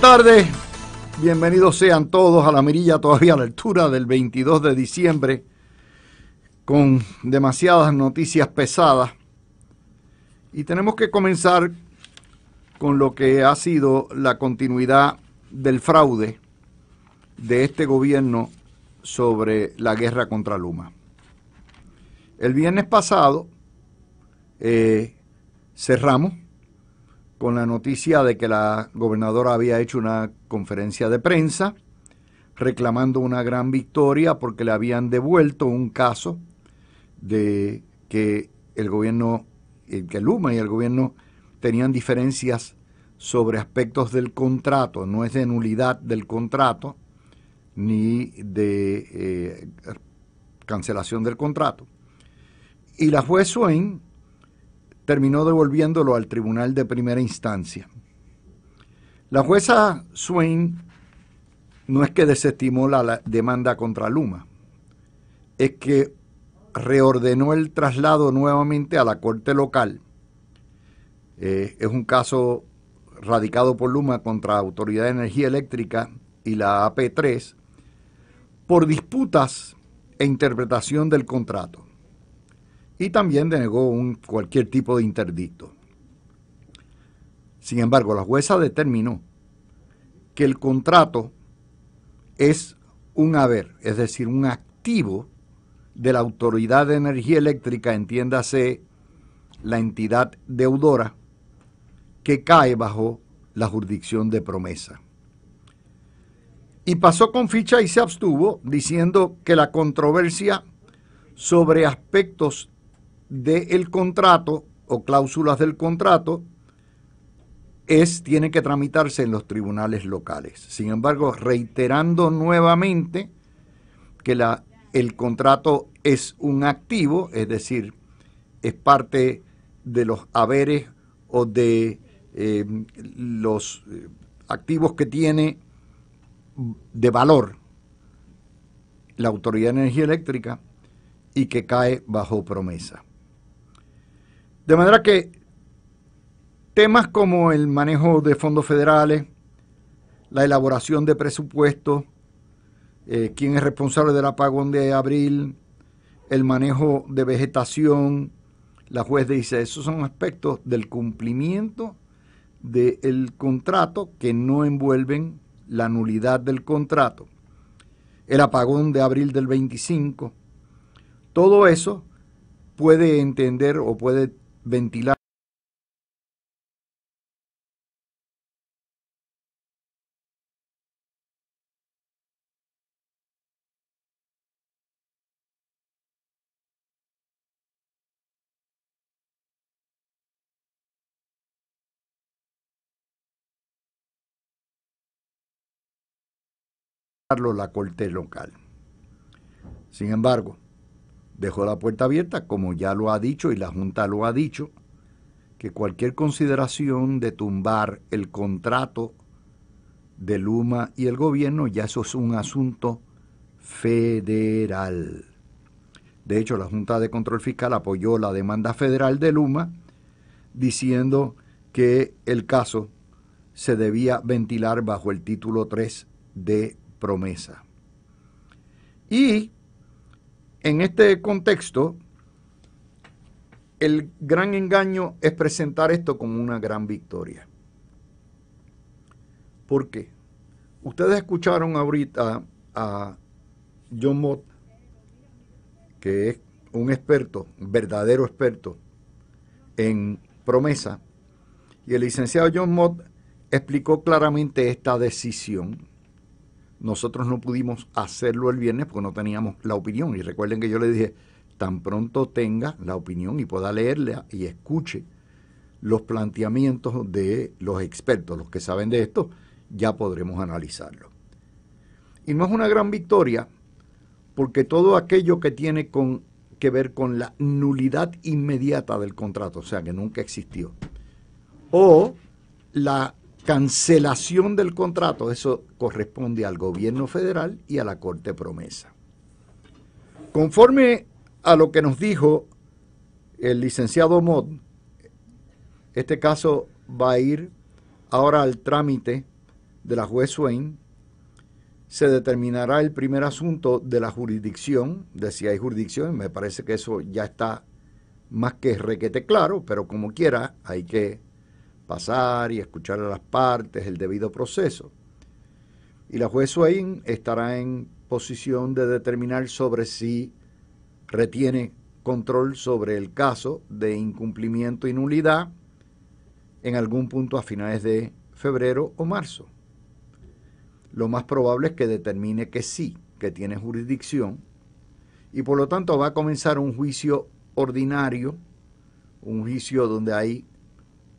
tardes, bienvenidos sean todos a la mirilla, todavía a la altura del 22 de diciembre, con demasiadas noticias pesadas. Y tenemos que comenzar con lo que ha sido la continuidad del fraude de este gobierno sobre la guerra contra Luma. El viernes pasado cerramos con la noticia de que la gobernadora había hecho una conferencia de prensa reclamando una gran victoria porque le habían devuelto un caso de que el gobierno, que Luma y el gobierno tenían diferencias sobre aspectos del contrato. No es de nulidad del contrato ni de cancelación del contrato. Y la juez Swain terminó devolviéndolo al tribunal de primera instancia. La jueza Swain no es que desestimó la demanda contra Luma, es que reordenó el traslado nuevamente a la corte local. Es un caso radicado por Luma contra Autoridad de Energía Eléctrica y la AP3 por disputas e interpretación del contrato. Y también denegó cualquier tipo de interdicto. Sin embargo, la jueza determinó que el contrato es un haber, es decir, un activo de la Autoridad de Energía Eléctrica, entiéndase la entidad deudora, que cae bajo la jurisdicción de Promesa. Y pasó con ficha y se abstuvo, diciendo que la controversia sobre aspectos del contrato o cláusulas del contrato tiene que tramitarse en los tribunales locales. Sin embargo, reiterando nuevamente que el contrato es un activo, es decir, es parte de los haberes o de los activos que tiene de valor la Autoridad de Energía Eléctrica y que cae bajo Promesa. De manera que temas como el manejo de fondos federales, la elaboración de presupuestos, quién es responsable del apagón de abril, el manejo de vegetación, la juez dice, esos son aspectos del cumplimiento del contrato que no envuelven la nulidad del contrato. El apagón de abril del 25, todo eso puede entender o puede ventilar la corte local. Sin embargo, dejó la puerta abierta, como ya lo ha dicho y la Junta lo ha dicho, que cualquier consideración de tumbar el contrato de Luma y el gobierno, ya eso es un asunto federal. De hecho, la Junta de Control Fiscal apoyó la demanda federal de Luma, diciendo que el caso se debía ventilar bajo el título 3 de Promesa. Y en este contexto, el gran engaño es presentar esto como una gran victoria. ¿Por qué? Ustedes escucharon ahorita a John Mott, que es un experto, un verdadero experto en Promesa, y el licenciado John Mott explicó claramente esta decisión. Nosotros no pudimos hacerlo el viernes porque no teníamos la opinión. Y recuerden que yo le dije, tan pronto tenga la opinión y pueda leerla y escuche los planteamientos de los expertos, los que saben de esto, ya podremos analizarlo. Y no es una gran victoria porque todo aquello que tiene que ver con la nulidad inmediata del contrato, o sea, que nunca existió, o la cancelación del contrato, eso corresponde al gobierno federal y a la Corte Promesa. Conforme a lo que nos dijo el licenciado Mott, este caso va a ir ahora al trámite de la juez Swain, se determinará el primer asunto de la jurisdicción, de si hay jurisdicción. Me parece que eso ya está más que requete claro, pero como quiera hay que pasar y escuchar a las partes, el debido proceso. Y la juez Swain estará en posición de determinar sobre si retiene control sobre el caso de incumplimiento y nulidad en algún punto a finales de febrero o marzo. Lo más probable es que determine que sí, que tiene jurisdicción, y por lo tanto va a comenzar un juicio ordinario, un juicio donde hay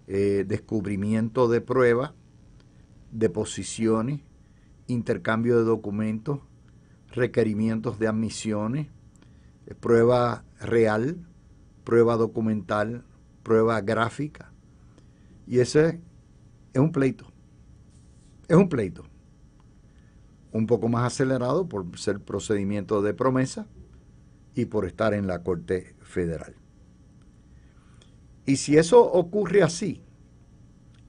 descubrimiento de pruebas, deposiciones, intercambio de documentos, requerimientos de admisiones, prueba real, prueba documental, prueba gráfica. Y ese es un pleito. Es un pleito. Un poco más acelerado por ser procedimiento de promesa y por estar en la Corte Federal. Y si eso ocurre así,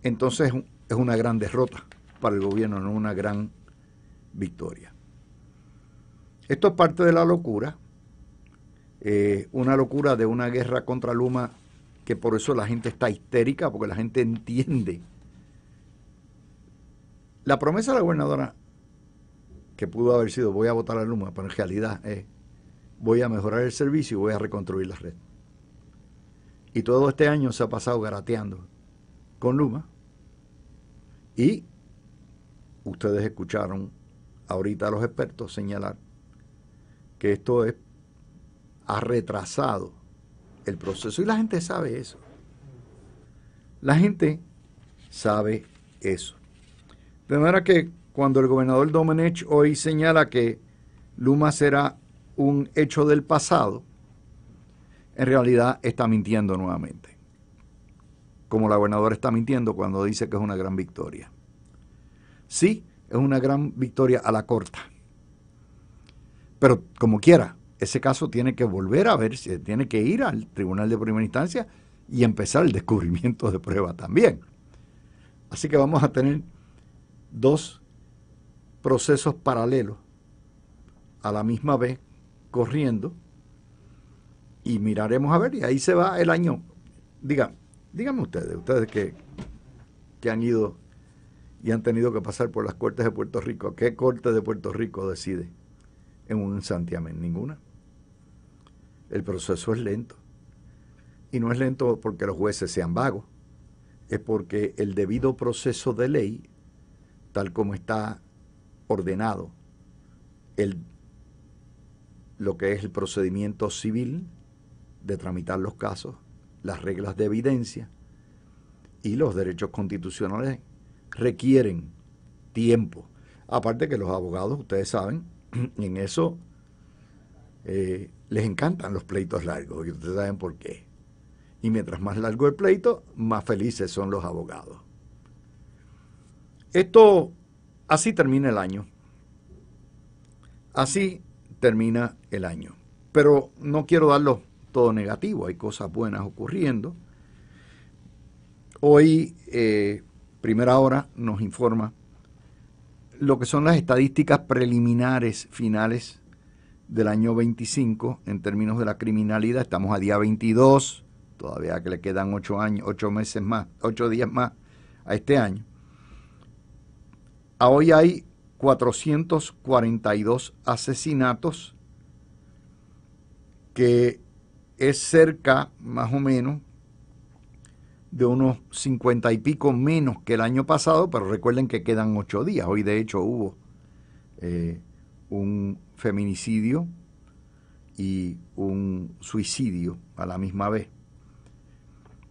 entonces es una gran derrota para el gobierno, no una gran victoria. Esto es parte de la locura, una locura de una guerra contra Luma, que por eso la gente está histérica, porque la gente entiende. La promesa de la gobernadora, que pudo haber sido voy a votar a Luma, pero en realidad es voy a mejorar el servicio y voy a reconstruir la red. Y todo este año se ha pasado garateando con Luma. Y ustedes escucharon ahorita a los expertos señalar que esto ha retrasado el proceso. Y la gente sabe eso. La gente sabe eso. De manera que cuando el gobernador Domenech hoy señala que Luma será un hecho del pasado, en realidad está mintiendo nuevamente. Como la gobernadora está mintiendo cuando dice que es una gran victoria. Sí, es una gran victoria a la corta. Pero como quiera, ese caso tiene que volver a verse, tiene que ir al tribunal de primera instancia y empezar el descubrimiento de prueba también. Así que vamos a tener dos procesos paralelos a la misma vez corriendo y miraremos a ver, y ahí se va el año. Díganme ustedes que han ido y han tenido que pasar por las cortes de Puerto Rico, ¿qué corte de Puerto Rico decide en un santiamén? Ninguna. El proceso es lento. Y no es lento porque los jueces sean vagos, es porque el debido proceso de ley, tal como está ordenado, lo que es el procedimiento civil de tramitar los casos, las reglas de evidencia y los derechos constitucionales requieren tiempo. Aparte que los abogados, ustedes saben, en eso les encantan los pleitos largos, y ustedes saben por qué. Y mientras más largo el pleito, más felices son los abogados. Así termina el año. Así termina el año. Pero no quiero darlo todo negativo, hay cosas buenas ocurriendo. Hoy, Primera Hora nos informa lo que son las estadísticas preliminares finales del año 25 en términos de la criminalidad. Estamos a día 22, todavía que le quedan 8 meses más, 8 días más a este año. A hoy hay 442 asesinatos, que es cerca, más o menos, de unos 50 y pico menos que el año pasado, pero recuerden que quedan 8 días. Hoy, de hecho, hubo un feminicidio y un suicidio a la misma vez.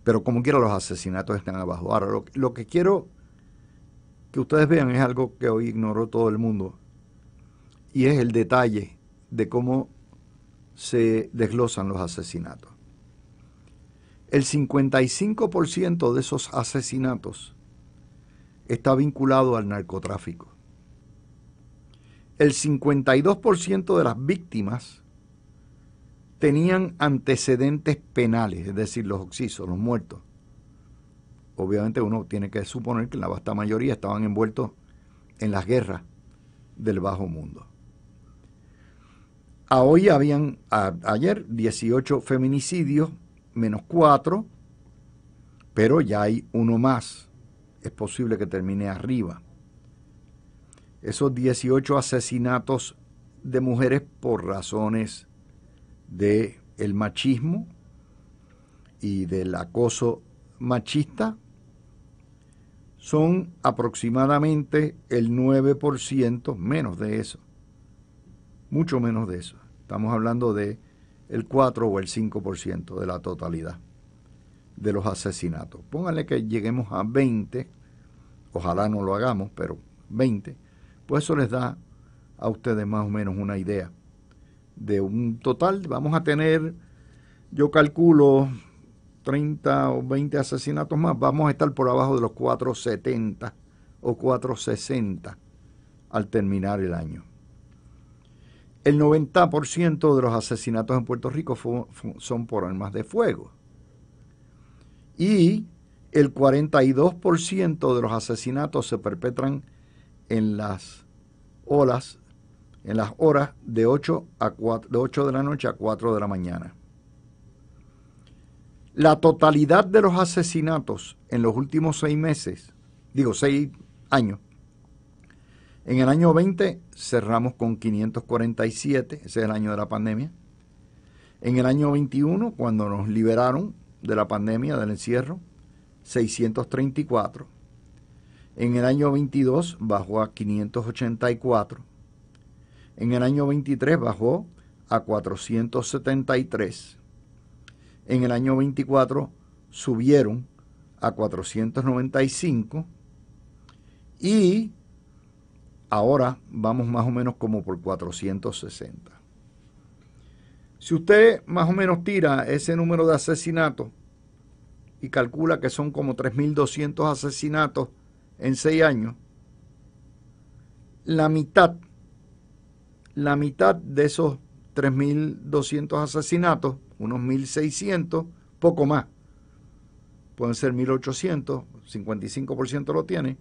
Pero como quiera, los asesinatos están abajo. Ahora, lo que quiero que ustedes vean es algo que hoy ignoró todo el mundo, y es el detalle de cómo se desglosan los asesinatos. El 55% de esos asesinatos está vinculado al narcotráfico. El 52% de las víctimas tenían antecedentes penales, es decir, los occisos, los muertos. Obviamente uno tiene que suponer que la vasta mayoría estaban envueltos en las guerras del bajo mundo. Ayer 18 feminicidios, menos 4, pero ya hay uno más. Es posible que termine arriba. Esos 18 asesinatos de mujeres por razones del machismo y del acoso machista son aproximadamente el 9%, menos de eso, mucho menos de eso. Estamos hablando de el 4 o el 5% de la totalidad de los asesinatos. Pónganle que lleguemos a 20, ojalá no lo hagamos, pero 20, pues eso les da a ustedes más o menos una idea de un total. Vamos a tener, yo calculo, 30 o 20 asesinatos más. Vamos a estar por abajo de los 470 o 460 al terminar el año. El 90% de los asesinatos en Puerto Rico son por armas de fuego. Y el 42% de los asesinatos se perpetran en las horas de 8 de la noche a 4 de la mañana. La totalidad de los asesinatos en los últimos 6 años, en el año 20 cerramos con 547, ese es el año de la pandemia. En el año 21, cuando nos liberaron de la pandemia, del encierro, 634. En el año 22 bajó a 584. En el año 23 bajó a 473. En el año 24 subieron a 495 y ahora vamos más o menos como por 460. Si usted más o menos tira ese número de asesinatos y calcula que son como 3.200 asesinatos en 6 años, la mitad de esos 3.200 asesinatos, unos 1.600, poco más, pueden ser 1.800, 55% lo tiene,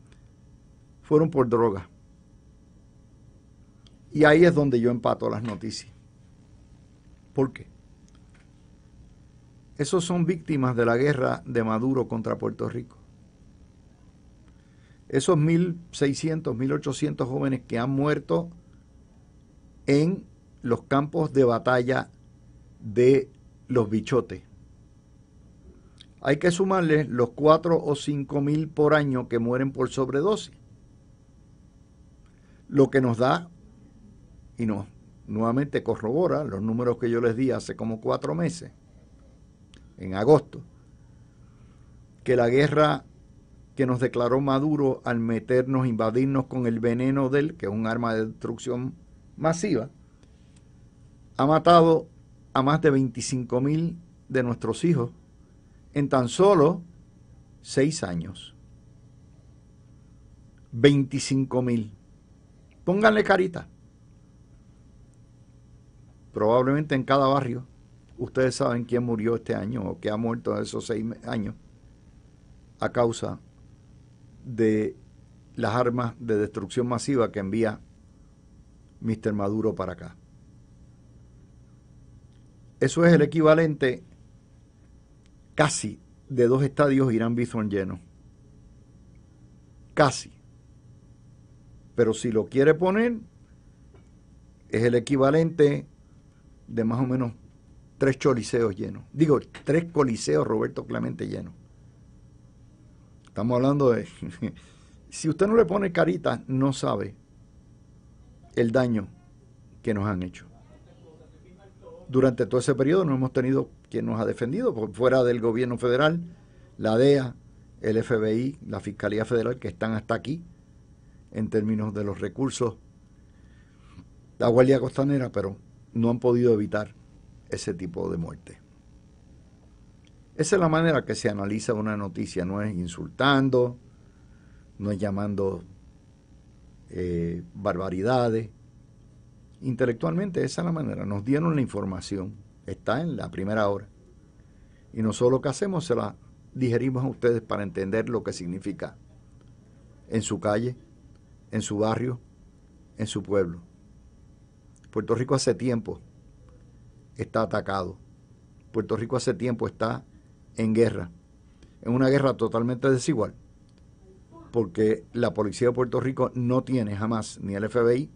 fueron por droga. Y ahí es donde yo empato las noticias. ¿Por qué? Esos son víctimas de la guerra de Maduro contra Puerto Rico. Esos 1.600, 1.800 jóvenes que han muerto en los campos de batalla de los bichotes. Hay que sumarle los 4 o 5 mil por año que mueren por sobredosis. Lo que nos da, y nos nuevamente corrobora los números que yo les di hace como 4 meses, en agosto, que la guerra que nos declaró Maduro al invadirnos con el veneno de él, que es un arma de destrucción masiva, ha matado a más de 25.000 de nuestros hijos en tan solo 6 años. 25.000. Pónganle carita. Probablemente en cada barrio ustedes saben quién murió este año o que ha muerto en esos 6 años a causa de las armas de destrucción masiva que envía Mr. Maduro para acá. Eso es el equivalente casi de 2 estadios Irán Bithorn llenos. Casi. Pero si lo quiere poner, es el equivalente de más o menos 3 choliseos llenos. Digo, 3 coliseos Roberto Clemente llenos. Estamos hablando de... Si usted no le pone carita, no sabe el daño que nos han hecho. Durante todo ese periodo no hemos tenido quien nos ha defendido, por fuera del gobierno federal, la DEA, el FBI, la Fiscalía Federal, que están hasta aquí en términos de los recursos, la Guardia Costanera, pero no han podido evitar ese tipo de muerte. Esa es la manera que se analiza una noticia, no es insultando, no es llamando barbaridades. Intelectualmente esa es la manera. Nos dieron la información, está en la primera hora. Y nosotros lo que hacemos se la digerimos a ustedes para entender lo que significa en su calle, en su barrio, en su pueblo. Puerto Rico hace tiempo está atacado. Puerto Rico hace tiempo está en guerra, en una guerra totalmente desigual, porque la policía de Puerto Rico no tiene jamás, ni el FBI,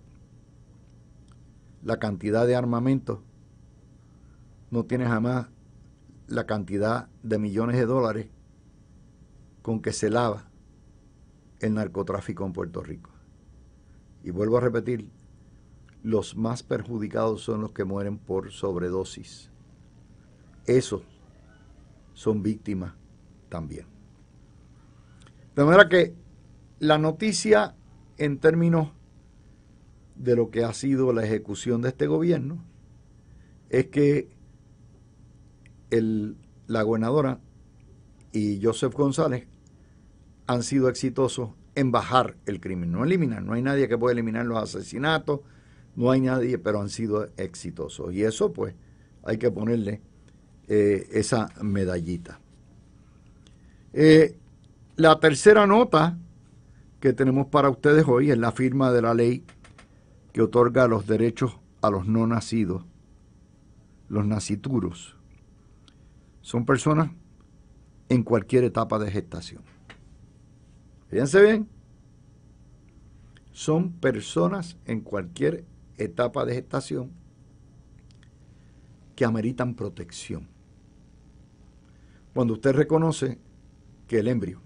la cantidad de armamento, no tiene jamás la cantidad de millones de dólares con que se lava el narcotráfico en Puerto Rico. Y vuelvo a repetir, los más perjudicados son los que mueren por sobredosis. Esos son víctimas también. De manera que la noticia en términos de lo que ha sido la ejecución de este gobierno es que la gobernadora y Joseph González han sido exitosos en bajar el crimen, no eliminar. No hay nadie que pueda eliminar los asesinatos, no hay nadie, pero han sido exitosos. Y eso, pues, hay que ponerle esa medallita. La tercera nota que tenemos para ustedes hoy es la firma de la ley que otorga los derechos a los no nacidos, los nacituros. Son personas en cualquier etapa de gestación. Fíjense bien, son personas en cualquier etapa de gestación que ameritan protección. Cuando usted reconoce que el embrio,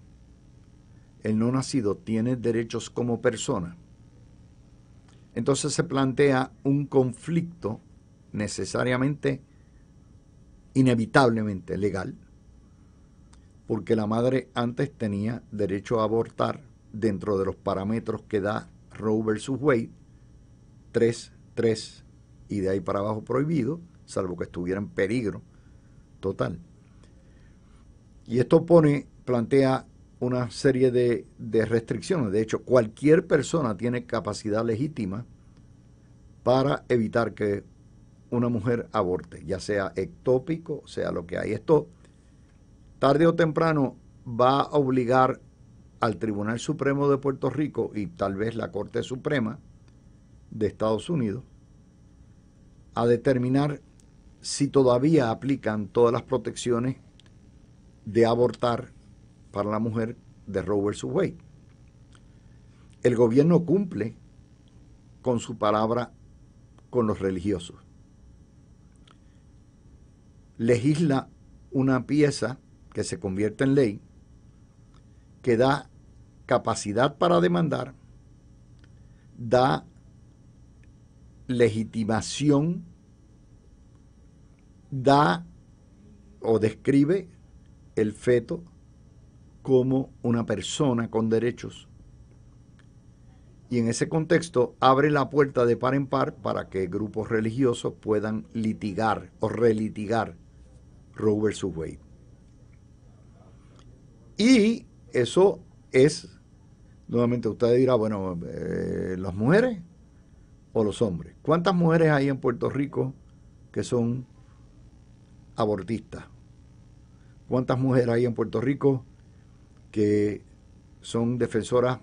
el no nacido, tiene derechos como persona, entonces se plantea un conflicto necesariamente, inevitablemente legal, porque la madre antes tenía derecho a abortar dentro de los parámetros que da Roe versus Wade, 3, y de ahí para abajo prohibido, salvo que estuviera en peligro total. Y esto plantea una serie de restricciones. De hecho, cualquier persona tiene capacidad legítima para evitar que una mujer aborte, ya sea ectópico, sea lo que hay. Esto, tarde o temprano, va a obligar al Tribunal Supremo de Puerto Rico y tal vez la Corte Suprema de Estados Unidos a determinar si todavía aplican todas las protecciones de abortar para la mujer de Roe versus Wade. El gobierno cumple con su palabra con los religiosos. Legisla una pieza que se convierte en ley, que da capacidad para demandar, da legitimación, da o describe el feto como una persona con derechos. Y en ese contexto abre la puerta de par en par para que grupos religiosos puedan litigar o relitigar Roe versus Wade. Y eso es, nuevamente usted dirá, bueno, ¿las mujeres o los hombres? ¿Cuántas mujeres hay en Puerto Rico que son abortistas? ¿Cuántas mujeres hay en Puerto Rico que son defensoras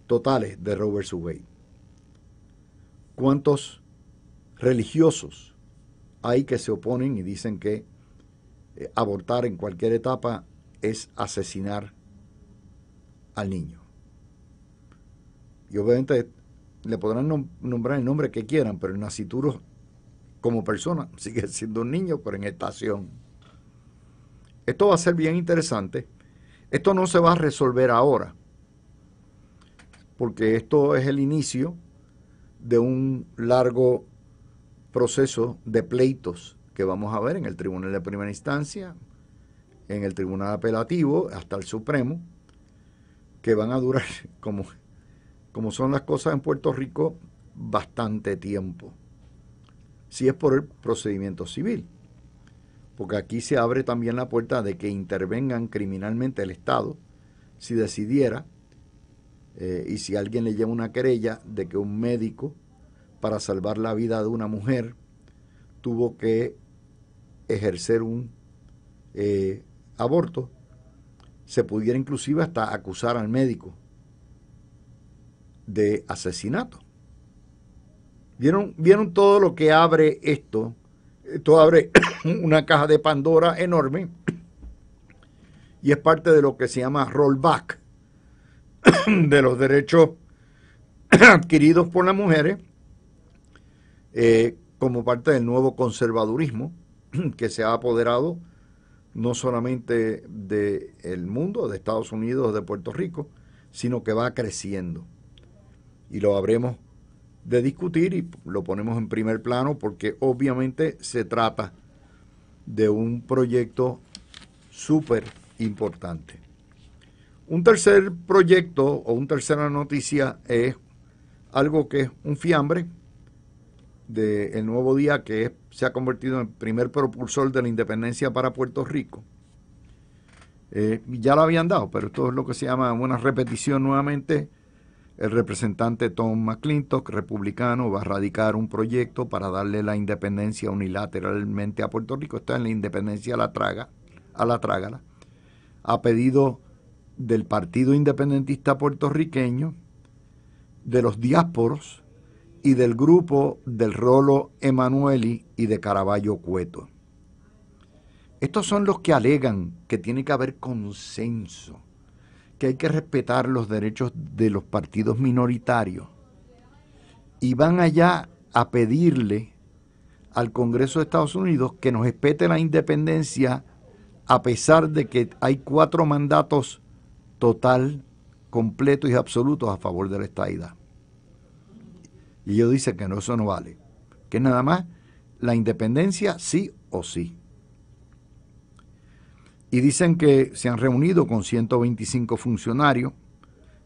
totales de Roe versus Wade? ¿Cuántos religiosos hay que se oponen y dicen que abortar en cualquier etapa es asesinar al niño? Y obviamente le podrán nombrar el nombre que quieran, pero el nacituro como persona sigue siendo un niño, pero en gestación. Esto va a ser bien interesante. Esto no se va a resolver ahora, porque esto es el inicio de un largo proceso de pleitos que vamos a ver en el Tribunal de Primera Instancia, en el Tribunal Apelativo, hasta el Supremo, que van a durar, como son las cosas en Puerto Rico, bastante tiempo. Si es por el procedimiento civil, porque aquí se abre también la puerta de que intervengan criminalmente el Estado si decidiera, y si alguien le lleva una querella de que un médico, para salvar la vida de una mujer, tuvo que ejercer un aborto, se pudiera inclusive hasta acusar al médico de asesinato. ¿Vieron todo lo que abre esto? Esto abre una caja de Pandora enorme y es parte de lo que se llama rollback de los derechos adquiridos por las mujeres como parte del nuevo conservadurismo que se ha apoderado no solamente del mundo, de Estados Unidos, de Puerto Rico, sino que va creciendo. Y lo habremos de discutir y lo ponemos en primer plano porque obviamente se trata de un proyecto súper importante. Un tercer proyecto o una tercera noticia es algo que es un fiambre del Nuevo Día, que se ha convertido en el primer propulsor de la independencia para Puerto Rico. Ya lo habían dado, pero esto es lo que se llama una repetición nuevamente. El representante Tom McClintock, republicano, va a radicar un proyecto para darle la independencia unilateralmente a Puerto Rico. Está en la independencia a la trágala, a pedido del Partido Independentista Puertorriqueño, de los diásporos y del grupo del Rolo Emanueli y de Caraballo Cueto. Estos son los que alegan que tiene que haber consenso, que hay que respetar los derechos de los partidos minoritarios, y van allá a pedirle al Congreso de Estados Unidos que nos respete la independencia a pesar de que hay 4 mandatos total, completos y absolutos a favor de la estadidad. Y ellos dicen que no, eso no vale, que nada más la independencia sí o sí. Y dicen que se han reunido con 125 funcionarios.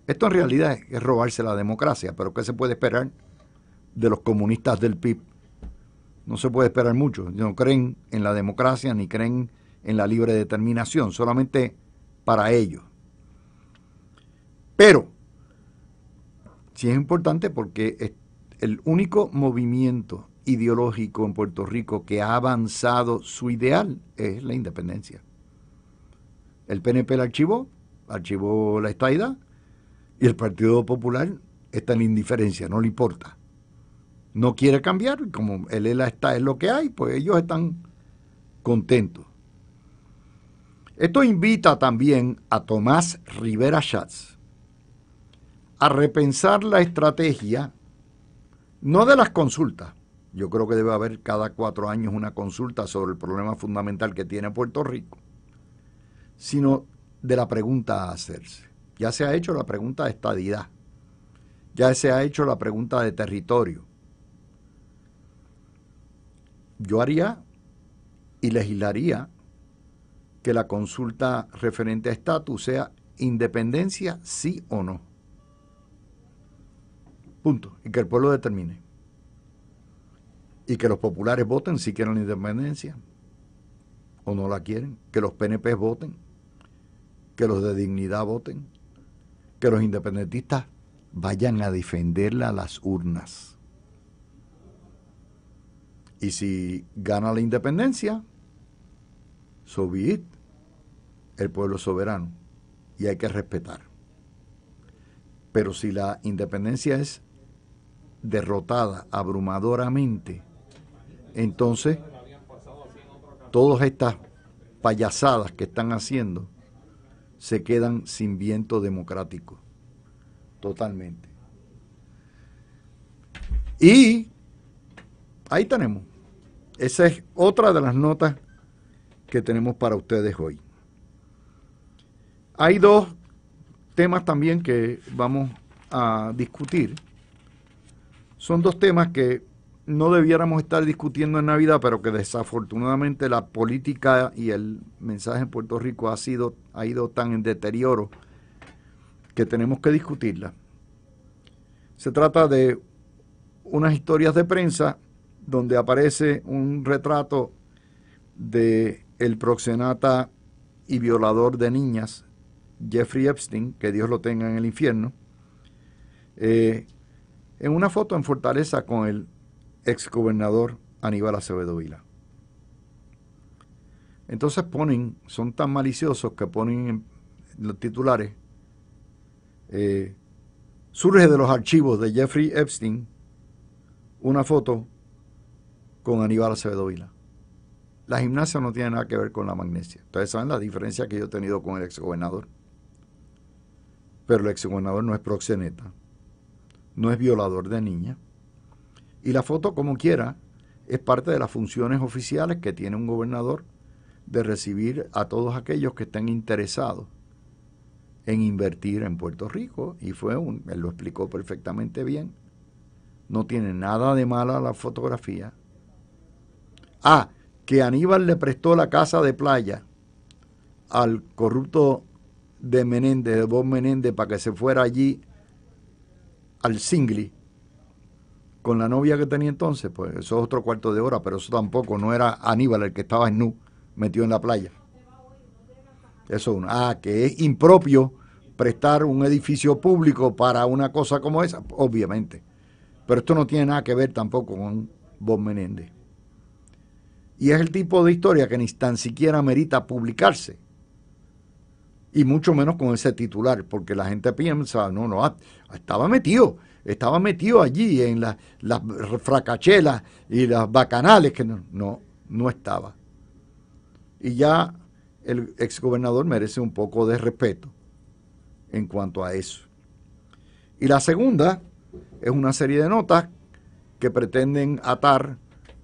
Esto en realidad es robarse la democracia, pero ¿qué se puede esperar de los comunistas del PIB? No se puede esperar mucho. No creen en la democracia ni creen en la libre determinación, solamente para ellos. Pero sí es importante porque es el único movimiento ideológico en Puerto Rico que ha avanzado su ideal es la independencia. El PNP la archivó la estadidad, y el Partido Popular está en la indiferencia, no le importa. No quiere cambiar, como el ELA está es lo que hay, pues ellos están contentos. Esto invita también a Tomás Rivera Schatz a repensar la estrategia, no de las consultas. Yo creo que debe haber cada 4 años una consulta sobre el problema fundamental que tiene Puerto Rico, sino de la pregunta a hacerse. Ya se ha hecho la pregunta de estadidad, ya se ha hecho la pregunta de territorio. Yo haría y legislaría que la consulta referente a estatus sea independencia sí o no. Punto. Y que el pueblo determine. Y que los populares voten si quieren la independencia o no la quieren. Que los PNP voten. Que los de Dignidad voten. Que los independentistas vayan a defenderla a las urnas. Y si gana la independencia, so be it. El pueblo es soberano y hay que respetar. Pero si la independencia es derrotada abrumadoramente, entonces todas estas payasadas que están haciendo se quedan sin viento democrático, totalmente. Y ahí tenemos. Esa es otra de las notas que tenemos para ustedes hoy. Hay 2 temas también que vamos a discutir. Son 2 temas que no debiéramos estar discutiendo en Navidad, pero que desafortunadamente la política y el mensaje en Puerto Rico ha ido tan en deterioro que tenemos que discutirla. Se trata de unas historias de prensa donde aparece un retrato de el proxeneta y violador de niñas Jeffrey Epstein, que Dios lo tenga en el infierno, en una foto en Fortaleza con el exgobernador Aníbal Acevedo Vilá. Entonces son tan maliciosos que ponen en los titulares, surge de los archivos de Jeffrey Epstein una foto con Aníbal Acevedo Vila. La gimnasia no tiene nada que ver con la magnesia. Ustedes saben la diferencia que yo he tenido con el exgobernador. Pero el exgobernador no es proxeneta, no es violador de niñas. Y la foto, como quiera, es parte de las funciones oficiales que tiene un gobernador de recibir a todos aquellos que estén interesados en invertir en Puerto Rico. Y él lo explicó perfectamente bien. No tiene nada de mala la fotografía. Que Aníbal le prestó la casa de playa al corrupto de Menéndez, de Bob Menéndez, para que se fuera allí al Singly con la novia que tenía entonces, pues eso es otro cuarto de hora, pero eso tampoco, no era Aníbal el que estaba metido en la playa. Eso es uno. Que es impropio prestar un edificio público para una cosa como esa, obviamente. Pero esto no tiene nada que ver tampoco con Bob Menéndez. Y es el tipo de historia que ni tan siquiera merita publicarse. Y mucho menos con ese titular, porque la gente piensa, estaba metido allí en las fracachelas y las bacanales, que no estaba. Y ya el exgobernador merece un poco de respeto en cuanto a eso. Y la segunda es una serie de notas que pretenden atar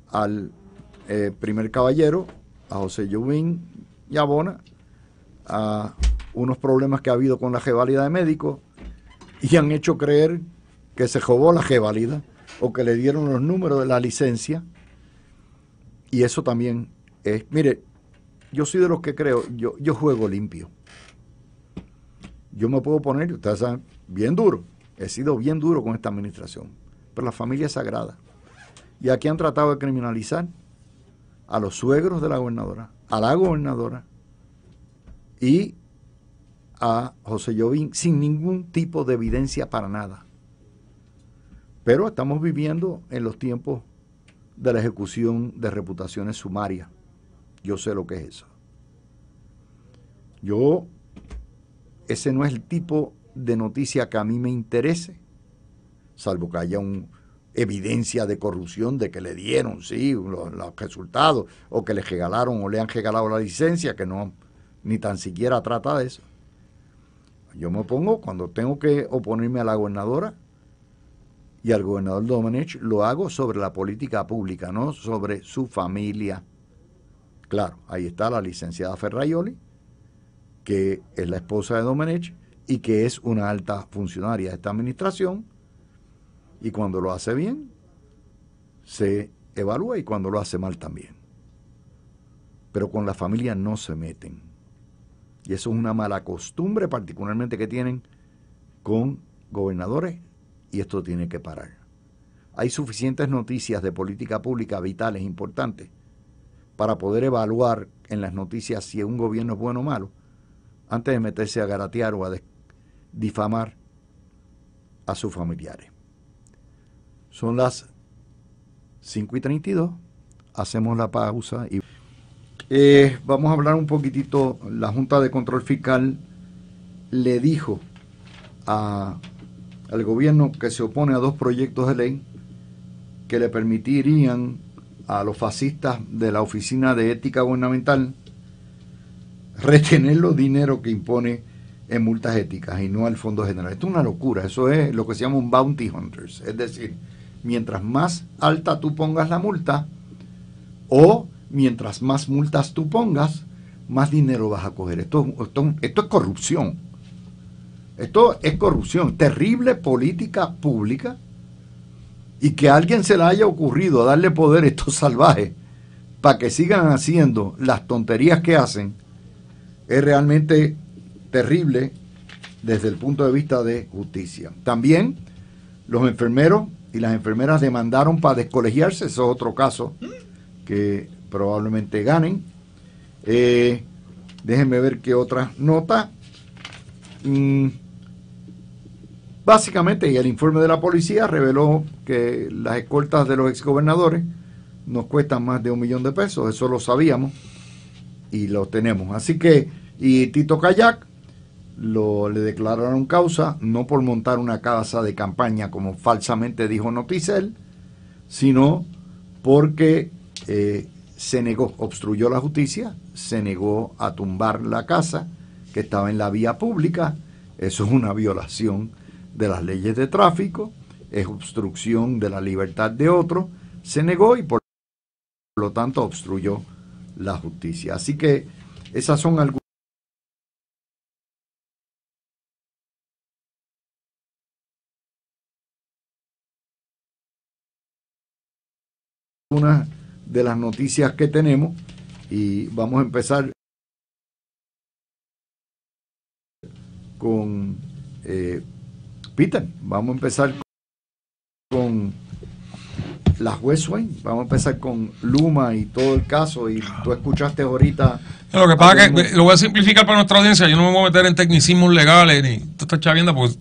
al primer caballero, a José Jovín Yabona, a unos problemas que ha habido con la reválida de médicos, y han hecho creer que se robó la reválida o que le dieron los números de la licencia. Y eso también es, mire, yo soy de los que creo, yo juego limpio. Yo me puedo poner, ustedes saben, bien duro. He sido bien duro con esta administración. Pero la familia es sagrada. Y aquí han tratado de criminalizar a los suegros de la gobernadora, a la gobernadora y a José Jovín sin ningún tipo de evidencia para nada. Pero estamos viviendo en los tiempos de la ejecución de reputaciones sumarias. Yo sé lo que es eso. Ese no es el tipo de noticia que a mí me interese, salvo que haya evidencia de corrupción, de que le dieron, los resultados, o que le regalaron o le han regalado la licencia, que no, ni tan siquiera trata de eso. Yo me opongo cuando tengo que oponerme a la gobernadora y al gobernador Domenech, lo hago sobre la política pública, no sobre su familia. Claro, ahí está la licenciada Ferraioli, que es la esposa de Domenech y que es una alta funcionaria de esta administración, y cuando lo hace bien se evalúa y cuando lo hace mal también. Pero con la familia no se meten. Y eso es una mala costumbre, particularmente que tienen con gobernadores, y esto tiene que parar. Hay suficientes noticias de política pública vitales, importantes, para poder evaluar en las noticias si un gobierno es bueno o malo, antes de meterse a garatear o a difamar a sus familiares. Son las 5:32, hacemos la pausa y vamos a hablar un poquitito. La Junta de Control Fiscal le dijo al gobierno que se opone a 2 proyectos de ley que le permitirían a los fascistas de la Oficina de Ética Gubernamental retener los dineros que impone en multas éticas y no al Fondo General. Esto es una locura. Eso es lo que se llama un bounty hunters. Es decir, mientras más alta tú pongas la multa, o mientras más multas tú pongas, más dinero vas a coger. Esto es corrupción. Esto es corrupción. Terrible política pública, y que a alguien se le haya ocurrido darle poder a estos salvajes para que sigan haciendo las tonterías que hacen, es realmente terrible desde el punto de vista de justicia. También los enfermeros y las enfermeras demandaron para descolegiarse. Eso es otro caso que probablemente ganen. Déjenme ver qué otra nota. Básicamente, el informe de la policía reveló que las escoltas de los exgobernadores nos cuestan más de $1 millón. Eso lo sabíamos y lo tenemos. Así que, y Tito Kayak le declararon causa no por montar una casa de campaña como falsamente dijo Noticel, sino porque se negó, obstruyó la justicia, se negó a tumbar la casa que estaba en la vía pública. Eso es una violación de las leyes de tráfico, es obstrucción de la libertad de otro, se negó y por lo tanto obstruyó la justicia. Así que esas son algunas de las noticias que tenemos y vamos a empezar con Peter, vamos a empezar con la juez Swain, vamos a empezar con Luma y todo el caso, y tú escuchaste ahorita. Lo que pasa es que lo voy a simplificar para nuestra audiencia, yo no me voy a meter en tecnicismos legales ni toda esta chavienda, porque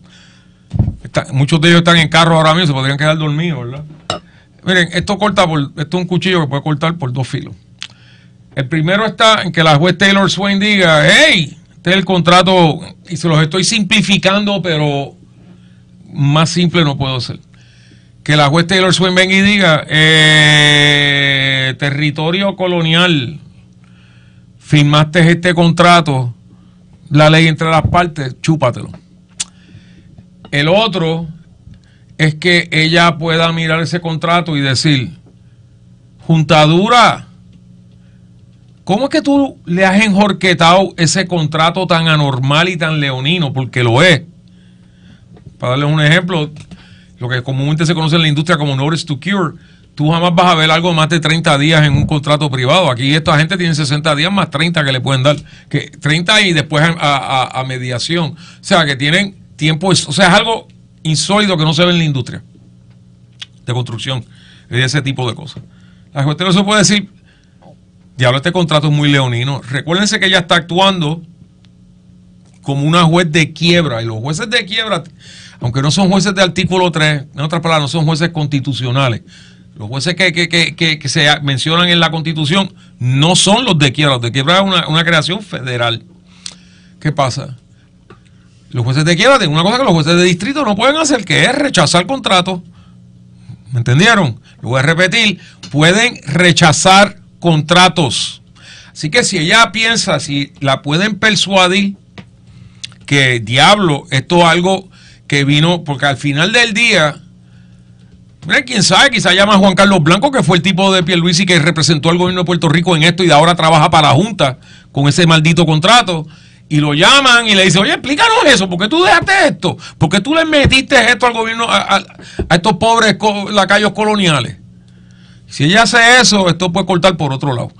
muchos de ellos están en carros ahora mismo, se podrían quedar dormidos, ¿verdad? Miren, esto es un cuchillo que puede cortar por dos filos. El primero está en que la juez Taylor Swain diga, hey, este es el contrato, y se los estoy simplificando, pero más simple no puedo ser. Que la juez Taylor Swain venga y diga, territorio colonial, firmaste este contrato, la ley entre las partes, chúpatelo. El otro es que ella pueda mirar ese contrato y decir, Juntadura, ¿cómo es que tú le has enjorquetado ese contrato tan anormal y tan leonino? Porque lo es. Para darles un ejemplo, lo que comúnmente se conoce en la industria como notice to cure, tú jamás vas a ver algo más de 30 días en un contrato privado. Aquí esta gente tiene 60 días más 30 que le pueden dar, que 30 y después a mediación. O sea, que tienen tiempo, o sea, es algo insólito que no se ve en la industria de construcción y de ese tipo de cosas. La juez no se puede decir, diablo, este contrato es muy leonino. Recuérdense que ella está actuando como una juez de quiebra, y los jueces de quiebra, aunque no son jueces de artículo 3, en otras palabras, no son jueces constitucionales. Los jueces que se mencionan en la Constitución no son los de quiebra. Los de quiebra es una creación federal. ¿Qué pasa? Los jueces de quiebra tienen una cosa que los jueces de distrito no pueden hacer, que es rechazar contratos. ¿Me entendieron? Lo voy a repetir. Pueden rechazar contratos. Así que si ella piensa, si la pueden persuadir que, diablo, esto es algo que vino, porque al final del día, quién sabe, quizá llama a Juan Carlos Blanco, que fue el tipo de Pierluisi que representó al gobierno de Puerto Rico en esto y de ahora trabaja para la Junta con ese maldito contrato, y lo llaman y le dicen, oye, explícanos eso, ¿por qué tú dejaste esto? ¿Por qué tú le metiste esto al gobierno, a estos pobres lacayos coloniales? Si ella hace eso, esto puede cortar por otro lado.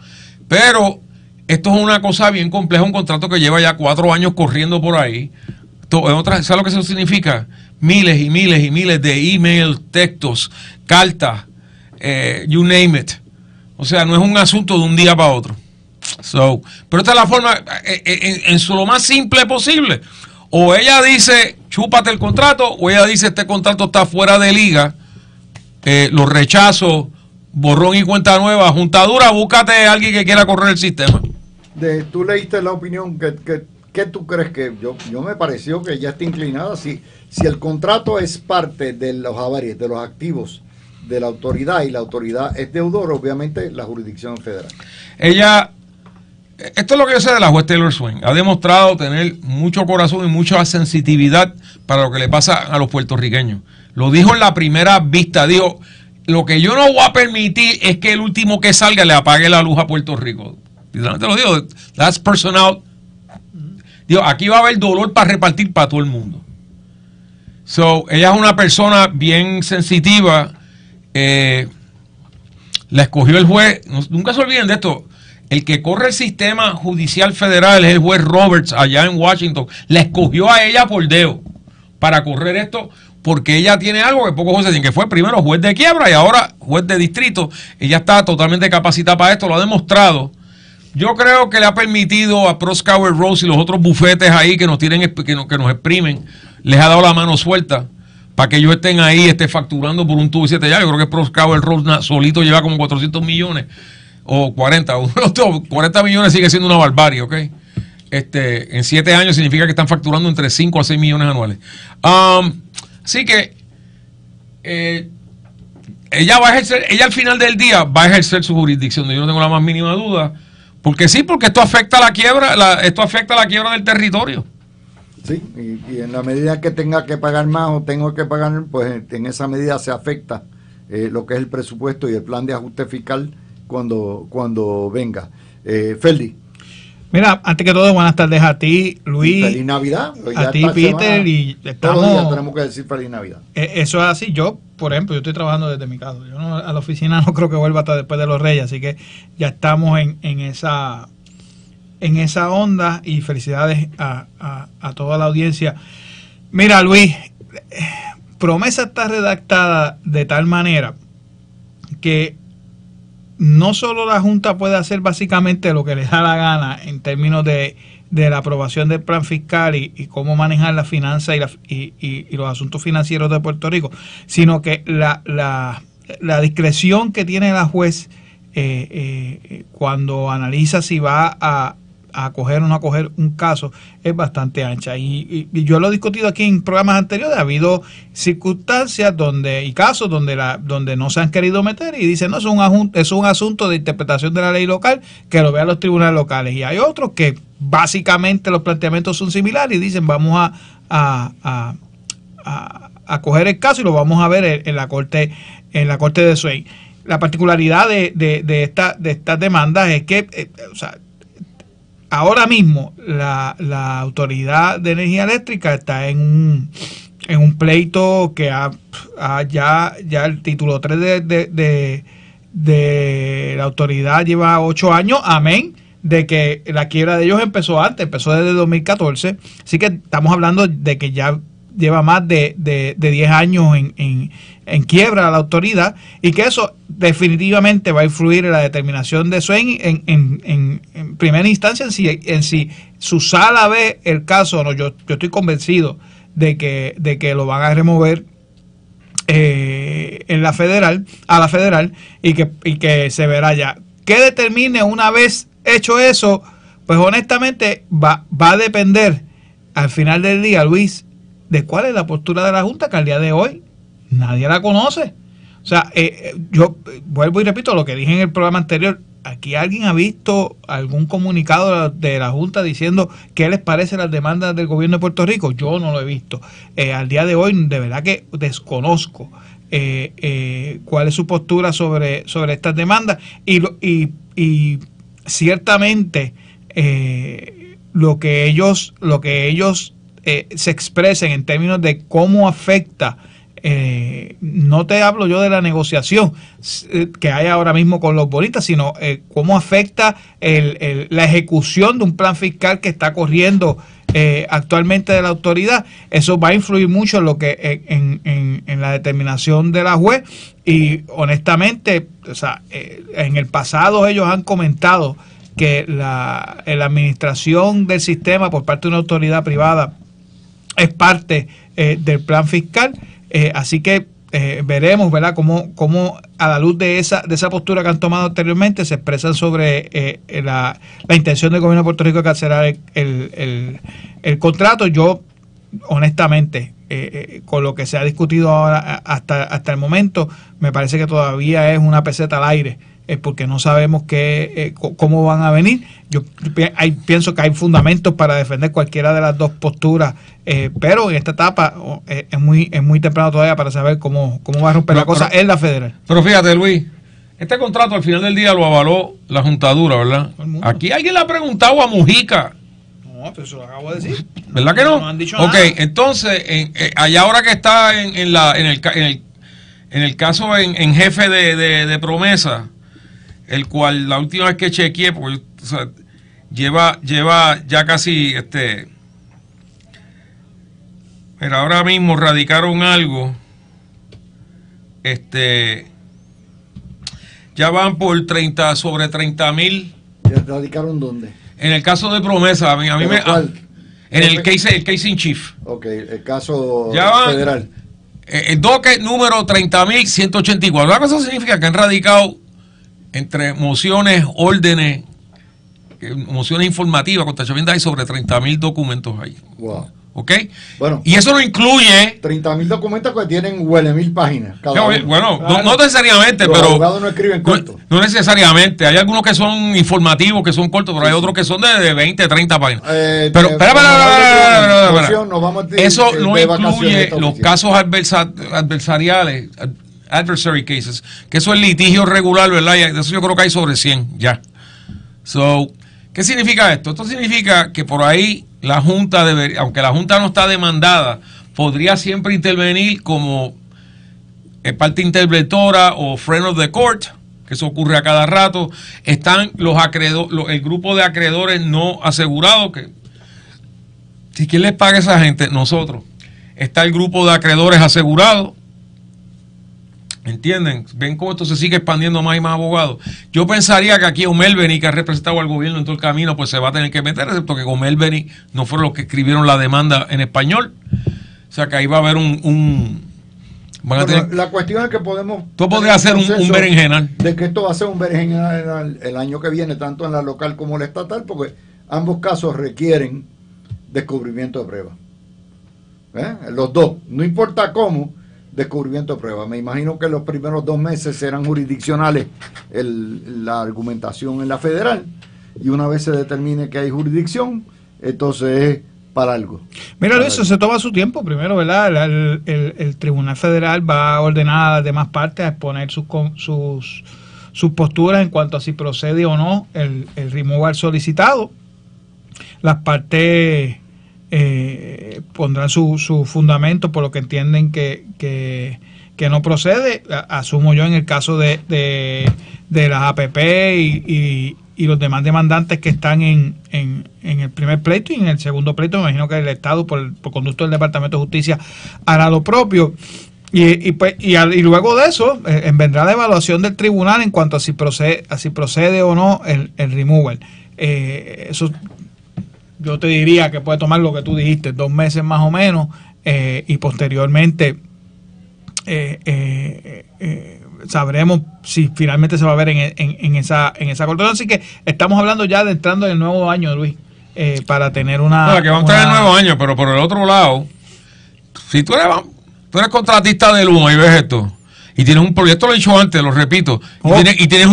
Pero esto es una cosa bien compleja, un contrato que lleva ya 4 años corriendo por ahí. ¿Sabes lo que eso significa? Miles y miles y miles de emails, textos, cartas, you name it. O sea, no es un asunto de un día para otro. Pero esta es la forma, en lo más simple posible. O ella dice, chúpate el contrato, o ella dice, este contrato está fuera de liga, lo rechazo, borrón y cuenta nueva, Juntadura, búscate a alguien que quiera correr el sistema. Tú leíste la opinión, ¿qué tú crees? Que yo me pareció que ya está inclinada. Si el contrato es parte de los avarios, de los activos de la autoridad, y la autoridad es deudor, obviamente la jurisdicción federal. Esto es lo que yo sé de la juez Taylor Swain. Ha demostrado tener mucho corazón y mucha sensitividad para lo que le pasa a los puertorriqueños. Lo dijo en la primera vista, dijo, lo que yo no voy a permitir es que el último que salga le apague la luz a Puerto Rico. Te lo digo, that's personal. Digo, aquí va a haber dolor para repartir para todo el mundo. Ella es una persona bien sensitiva. La escogió el juez. Nunca se olviden de esto. El que corre el sistema judicial federal es el juez Roberts allá en Washington. La escogió a ella por dedo para correr esto, porque ella tiene algo que pocos jueces tienen, que fue primero juez de quiebra y ahora juez de distrito. Ella está totalmente capacitada para esto, lo ha demostrado. Yo creo que le ha permitido a Proskauer Rose y los otros bufetes ahí que nos tienen, que nos exprimen, les ha dado la mano suelta para que ellos estén ahí, facturando por un tubo y 7 ya. Yo creo que Proskauer Rose solito lleva como 400 millones o 40. 40 millones sigue siendo una barbarie, ¿ok? en 7 años significa que están facturando entre 5 a 6 millones anuales. Así que ella va a ejercer, ella al final del día va a ejercer su jurisdicción, yo no tengo la más mínima duda, porque esto afecta a la quiebra, esto afecta a la quiebra del territorio. Sí, y en la medida que tenga que pagar más o tengo que pagar, pues en esa medida se afecta lo que es el presupuesto y el plan de ajuste fiscal cuando venga. Ferdi. Mira, antes que todo, buenas tardes a ti, Luis. Feliz Navidad. A ti, Peter. Y todos los días tenemos que decir Feliz Navidad. Eso es así. Yo, por ejemplo, yo estoy trabajando desde mi casa. Yo a la oficina no creo que vuelva hasta después de los Reyes, así que ya estamos en esa onda y felicidades a toda la audiencia. Mira, Luis, Promesa está redactada de tal manera que no solo la Junta puede hacer básicamente lo que le da la gana en términos de la aprobación del plan fiscal y cómo manejar las finanzas y los asuntos financieros de Puerto Rico, sino que la discreción que tiene la juez cuando analiza si va a acoger o no acoger un caso es bastante ancha y yo lo he discutido aquí en programas anteriores. Ha habido circunstancias y casos donde no se han querido meter y dicen no, es un asunto de interpretación de la ley local que lo vean los tribunales locales, y hay otros que básicamente los planteamientos son similares y dicen vamos a coger el caso y lo vamos a ver en la corte de Swain. La particularidad de estas demandas es que ahora mismo la Autoridad de Energía Eléctrica está en un pleito que ya el título 3 de la autoridad lleva 8 años, amén, de que la quiebra de ellos empezó desde 2014, así que estamos hablando de que ya lleva más de 10 años en quiebra la autoridad, y que eso definitivamente va a influir en la determinación de Swain en primera instancia en si su sala ve el caso o no. Yo estoy convencido de que lo van a remover a la federal y que se verá ya. ¿Qué determine una vez hecho eso? Pues honestamente va a depender al final del día, Luis, de cuál es la postura de la Junta, que al día de hoy nadie la conoce. O sea, yo vuelvo y repito lo que dije en el programa anterior. ¿Aquí alguien ha visto algún comunicado de la Junta diciendo qué les parece las demandas del gobierno de Puerto Rico? Yo no lo he visto. Al día de hoy, de verdad que desconozco cuál es su postura sobre estas demandas. Y ciertamente lo que ellos se expresen en términos de cómo afecta, no te hablo yo de la negociación que hay ahora mismo con los bonistas, sino cómo afecta la ejecución de un plan fiscal que está corriendo actualmente de la autoridad. Eso va a influir mucho en lo que en la determinación de la juez, y honestamente, en el pasado ellos han comentado que la administración del sistema por parte de una autoridad privada es parte del plan fiscal, así que veremos, ¿verdad?, cómo a la luz de esa postura que han tomado anteriormente se expresan sobre la intención del gobierno de Puerto Rico de cancelar el contrato. Yo, honestamente, con lo que se ha discutido ahora hasta el momento, me parece que todavía es una peseta al aire, porque no sabemos cómo van a venir. Yo pienso que hay fundamentos para defender cualquiera de las dos posturas, pero en esta etapa es muy temprano todavía para saber cómo va a romper la cosa en la federal. Pero fíjate, Luis, este contrato al final del día lo avaló la juntadura, ¿verdad? Aquí alguien le ha preguntado a Mujica. No, pero eso lo acabo de decir. ¿Verdad que no? No han dicho nada. Ok, entonces, allá ahora que está en el caso en jefe de Promesa, el cual la última vez que chequeé, porque lleva ya casi pero ahora mismo radicaron algo, ya van por sobre 30,000. ¿Radicaron dónde? En el caso de Promesa, a mí me ¿cuál? En el case in chief. Ok, el caso federal. El docket número 30,184. Eso significa que han radicado entre mociones, órdenes mociones informativas contra Chavín, hay sobre 30,000 documentos ahí. Wow. ¿Ok? Bueno, y eso no incluye 30,000 documentos que tienen huele 1000 páginas cada uno. Bueno, Claro. no necesariamente, Los pero abogados no escriben corto. no necesariamente. Hay algunos que son informativos, que son cortos, pero hay otros que son de 20, 30 páginas. Pero espera. Nos vamos a Eso no de vacaciones incluye esta los oficina. casos adversariales, adversary cases, que eso es litigio regular, ¿verdad? Y de eso yo creo que hay sobre 100 ya. So, ¿qué significa esto? Esto significa que por ahí la Junta debería, aunque la Junta no está demandada, podría siempre intervenir como parte interventora o friend of the court, que eso ocurre a cada rato. Están los acreedores, el grupo de acreedores no asegurados, que si quién les paga a esa gente, nosotros. Está el grupo de acreedores asegurados. ¿Entienden? ¿Ven cómo esto se sigue expandiendo más y más abogados? Yo pensaría que aquí O'Melveny, que ha representado al gobierno en todo el camino, pues se va a tener que meter, excepto que O'Melveny no fueron los que escribieron la demanda en español. O sea que ahí va a haber van a tener, la cuestión es que podemos... tú podrías hacer un berenjenal. De que esto va a ser un berenjenal el año que viene, tanto en la local como en la estatal, porque ambos casos requieren descubrimiento de pruebas. Los dos, no importa cómo, descubrimiento de pruebas. Me imagino que los primeros 2 meses serán jurisdiccionales la argumentación en la federal, y una vez se determine que hay jurisdicción, entonces es para algo. Mira, Luis, eso se toma su tiempo. Primero, ¿verdad? El Tribunal Federal va a ordenar a las demás partes a exponer sus posturas en cuanto a si procede o no el removal solicitado. Las partes pondrán su fundamento por lo que entienden que no procede. Asumo yo en el caso de las APP y los demás demandantes que están en el primer pleito, y en el segundo pleito me imagino que el Estado por conducto del Departamento de Justicia hará lo propio. Y luego de eso vendrá la evaluación del tribunal en cuanto a si procede o no el removal. Eso yo te diría que puede tomar lo que tú dijiste, 2 meses más o menos, y posteriormente sabremos si finalmente se va a ver en esa corte. Así que estamos hablando ya de entrando en el nuevo año, Luis, para tener una... No, que vamos a entrar en el nuevo año, pero por el otro lado, si tú eres contratista de Luma y ves esto, y tienes un proyecto, lo he dicho antes, lo repito, y tienes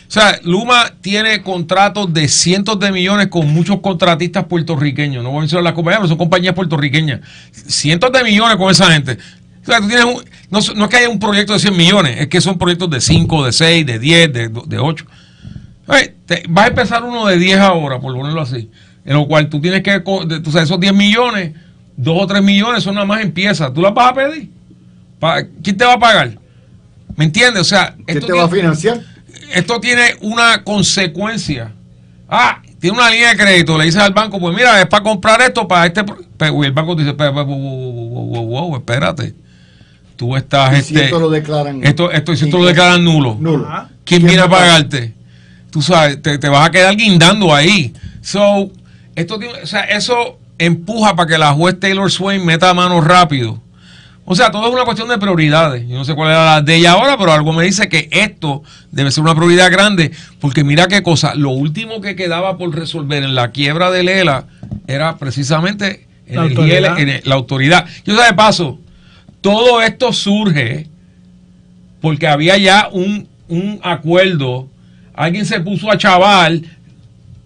o sea, Luma tiene contratos de cientos de millones con muchos contratistas puertorriqueños. No voy a mencionar las compañías, pero son compañías puertorriqueñas. Cientos de millones con esa gente. O sea, tú tienes no es que haya un proyecto de 100 millones, es que son proyectos de 5, de 6, de 10, de 8. Vas a empezar uno de 10 ahora, por ponerlo así. En lo cual tú tienes que, tú sabes, esos 10 millones, 2 o 3 millones son nada más empiezas. ¿Tú las vas a pedir? ¿Quién te va a pagar? ¿Me entiendes? O sea, ¿quién te va a financiar? Esto tiene una consecuencia. Tiene una línea de crédito, le dices al banco, pues mira, es para comprar esto, para este... Y el banco dice, wow, espérate. Tú estás... Si esto lo declaran... Esto lo declaran nulo. ¿Quién viene a pagarte? Tú sabes, te vas a quedar guindando ahí. So, eso empuja para que la juez Taylor Swain meta mano rápido. O sea, todo es una cuestión de prioridades. Yo no sé cuál era la de ella ahora, pero algo me dice que esto debe ser una prioridad grande, porque mira qué cosa, lo último que quedaba por resolver en la quiebra de Lela era precisamente la autoridad. Yo sé de paso, todo esto surge porque había ya un acuerdo, alguien se puso a chaval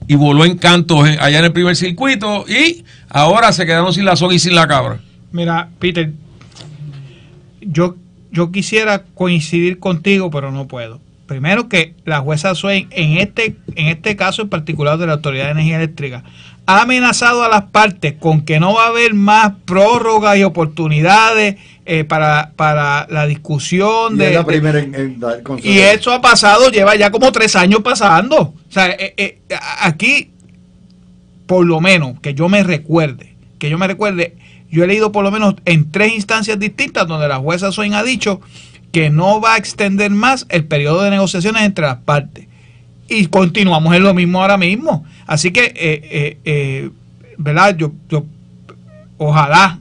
y voló en cantos allá en el primer circuito y ahora se quedaron sin la soga y sin la cabra. Mira, Peter, yo quisiera coincidir contigo, pero no puedo. Primero, que la jueza Swain, en este caso en particular de la Autoridad de Energía Eléctrica, ha amenazado a las partes con que no va a haber más prórrogas y oportunidades para la discusión y y eso ha pasado, lleva ya como 3 años pasando. O sea, aquí, por lo menos, que yo me recuerde, yo he leído por lo menos en 3 instancias distintas donde la jueza Swain ha dicho que no va a extender más el periodo de negociaciones entre las partes. Y continuamos en lo mismo ahora mismo. Así que, ¿verdad? Yo ojalá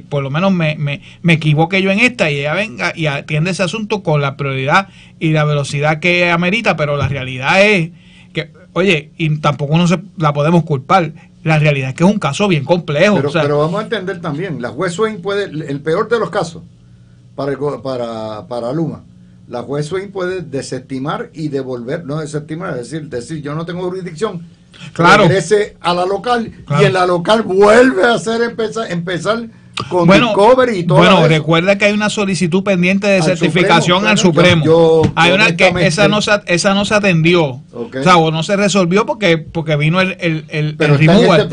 por lo menos me equivoque yo en esta y ella venga y atiende ese asunto con la prioridad y la velocidad que amerita, pero la realidad es que, oye, y tampoco la podemos culpar, la realidad es que es un caso bien complejo. Pero vamos a entender también, la juez Swain puede, el peor de los casos, para Luma, la juez Swain puede desestimar y devolver, no desestimar, es decir, yo no tengo jurisdicción, regrese a la local, y en la local vuelve a hacer empezar con Discovery y todo eso. Bueno, recuerda que hay una solicitud pendiente de certificación al Supremo. Hay una que esa no se atendió. Okay. O sea, o no se resolvió porque vino el removal.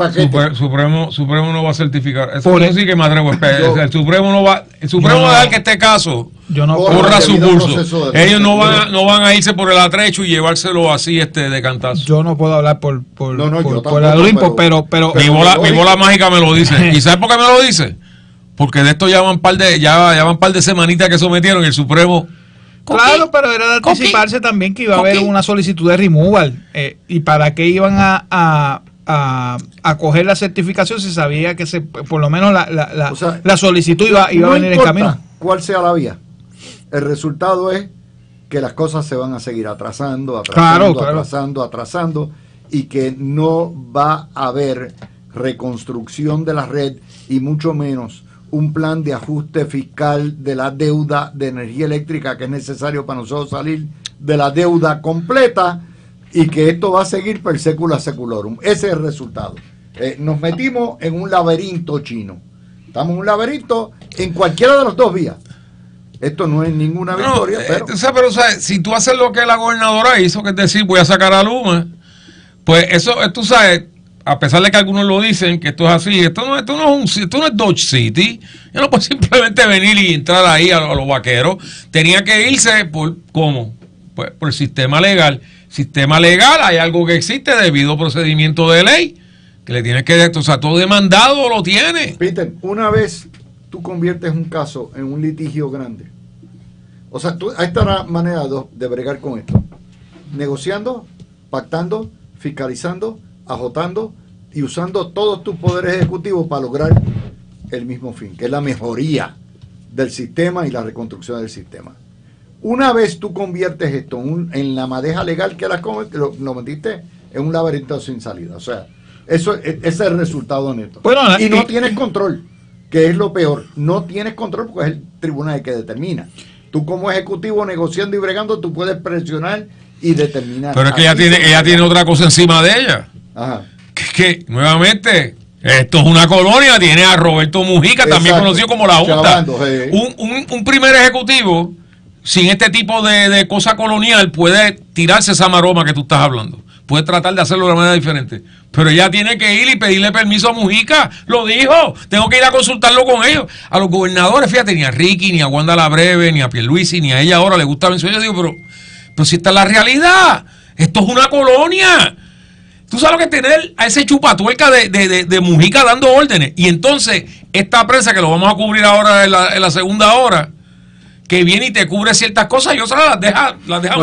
Supremo no va a certificar. Eso sí que me atrevo. El Supremo no va a dejar que este caso corra su curso. Ellos no van a irse por el atrecho y llevárselo así de cantazo. Yo no puedo hablar por la Olimpo, pero mi bola mágica me lo dice. ¿Y sabes por qué me lo dice? Porque de esto ya van par de semanitas que sometieron el Supremo. Claro, pero era de anticiparse también que iba a haber una solicitud de removal. ¿Y para qué iban a coger la certificación si sabía que por lo menos la solicitud iba a venir en camino? ¿Cuál sea la vía? El resultado es que las cosas se van a seguir atrasando, y que no va a haber reconstrucción de la red y mucho menos un plan de ajuste fiscal de la deuda de energía eléctrica que es necesario para nosotros salir de la deuda completa, y que esto va a seguir per secula seculorum. Ese es el resultado. Nos metimos en un laberinto chino. Estamos en un laberinto en cualquiera de las dos vías. Esto no es ninguna victoria, pero si tú haces lo que la gobernadora hizo, que es decir, voy a sacar a Luma, pues eso, tú sabes, a pesar de que algunos lo dicen que esto es así, esto no es Dodge City. Yo no puedo simplemente venir y entrar ahí a los vaqueros. Tenía que irse ¿cómo? Pues por el sistema legal. Sistema legal, hay algo que existe, debido procedimiento de ley, que le tienes que, todo demandado lo tiene. Peter, una vez tú conviertes un caso en un litigio grande, ahí está la manera de bregar con esto: negociando, pactando, fiscalizando, ajotando y usando todos tus poderes ejecutivos para lograr el mismo fin, que es la mejoría del sistema y la reconstrucción del sistema. Una vez tú conviertes esto en la madeja legal que lo metiste en un laberinto sin salida. O sea, ese es el resultado neto. Y no tienes control, que es lo peor. No tienes control porque es el tribunal el que determina. Tú como ejecutivo negociando y bregando, tú puedes presionar y determinar. Pero es que ella tiene otra cosa encima de ella. Ajá. Que nuevamente, esto es una colonia, tiene a Roberto Mujica, también conocido como la Junta. Un primer ejecutivo sin este tipo de cosa colonial puede tirarse esa maroma que tú estás hablando. Puede tratar de hacerlo de una manera diferente. Pero ella tiene que ir y pedirle permiso a Mujica. Lo dijo. Tengo que ir a consultarlo con ellos. A los gobernadores, fíjate, ni a Ricky, ni a Wanda la Breve, ni a Pierluisi, ni a ella ahora le gusta mencionar. Yo digo, pero si esta es la realidad. Esto es una colonia. Tú sabes lo que es tener a ese chupatuerca de Mujica dando órdenes. Y entonces, esta prensa que lo vamos a cubrir ahora en la segunda hora, que viene y te cubre ciertas cosas, yo las deja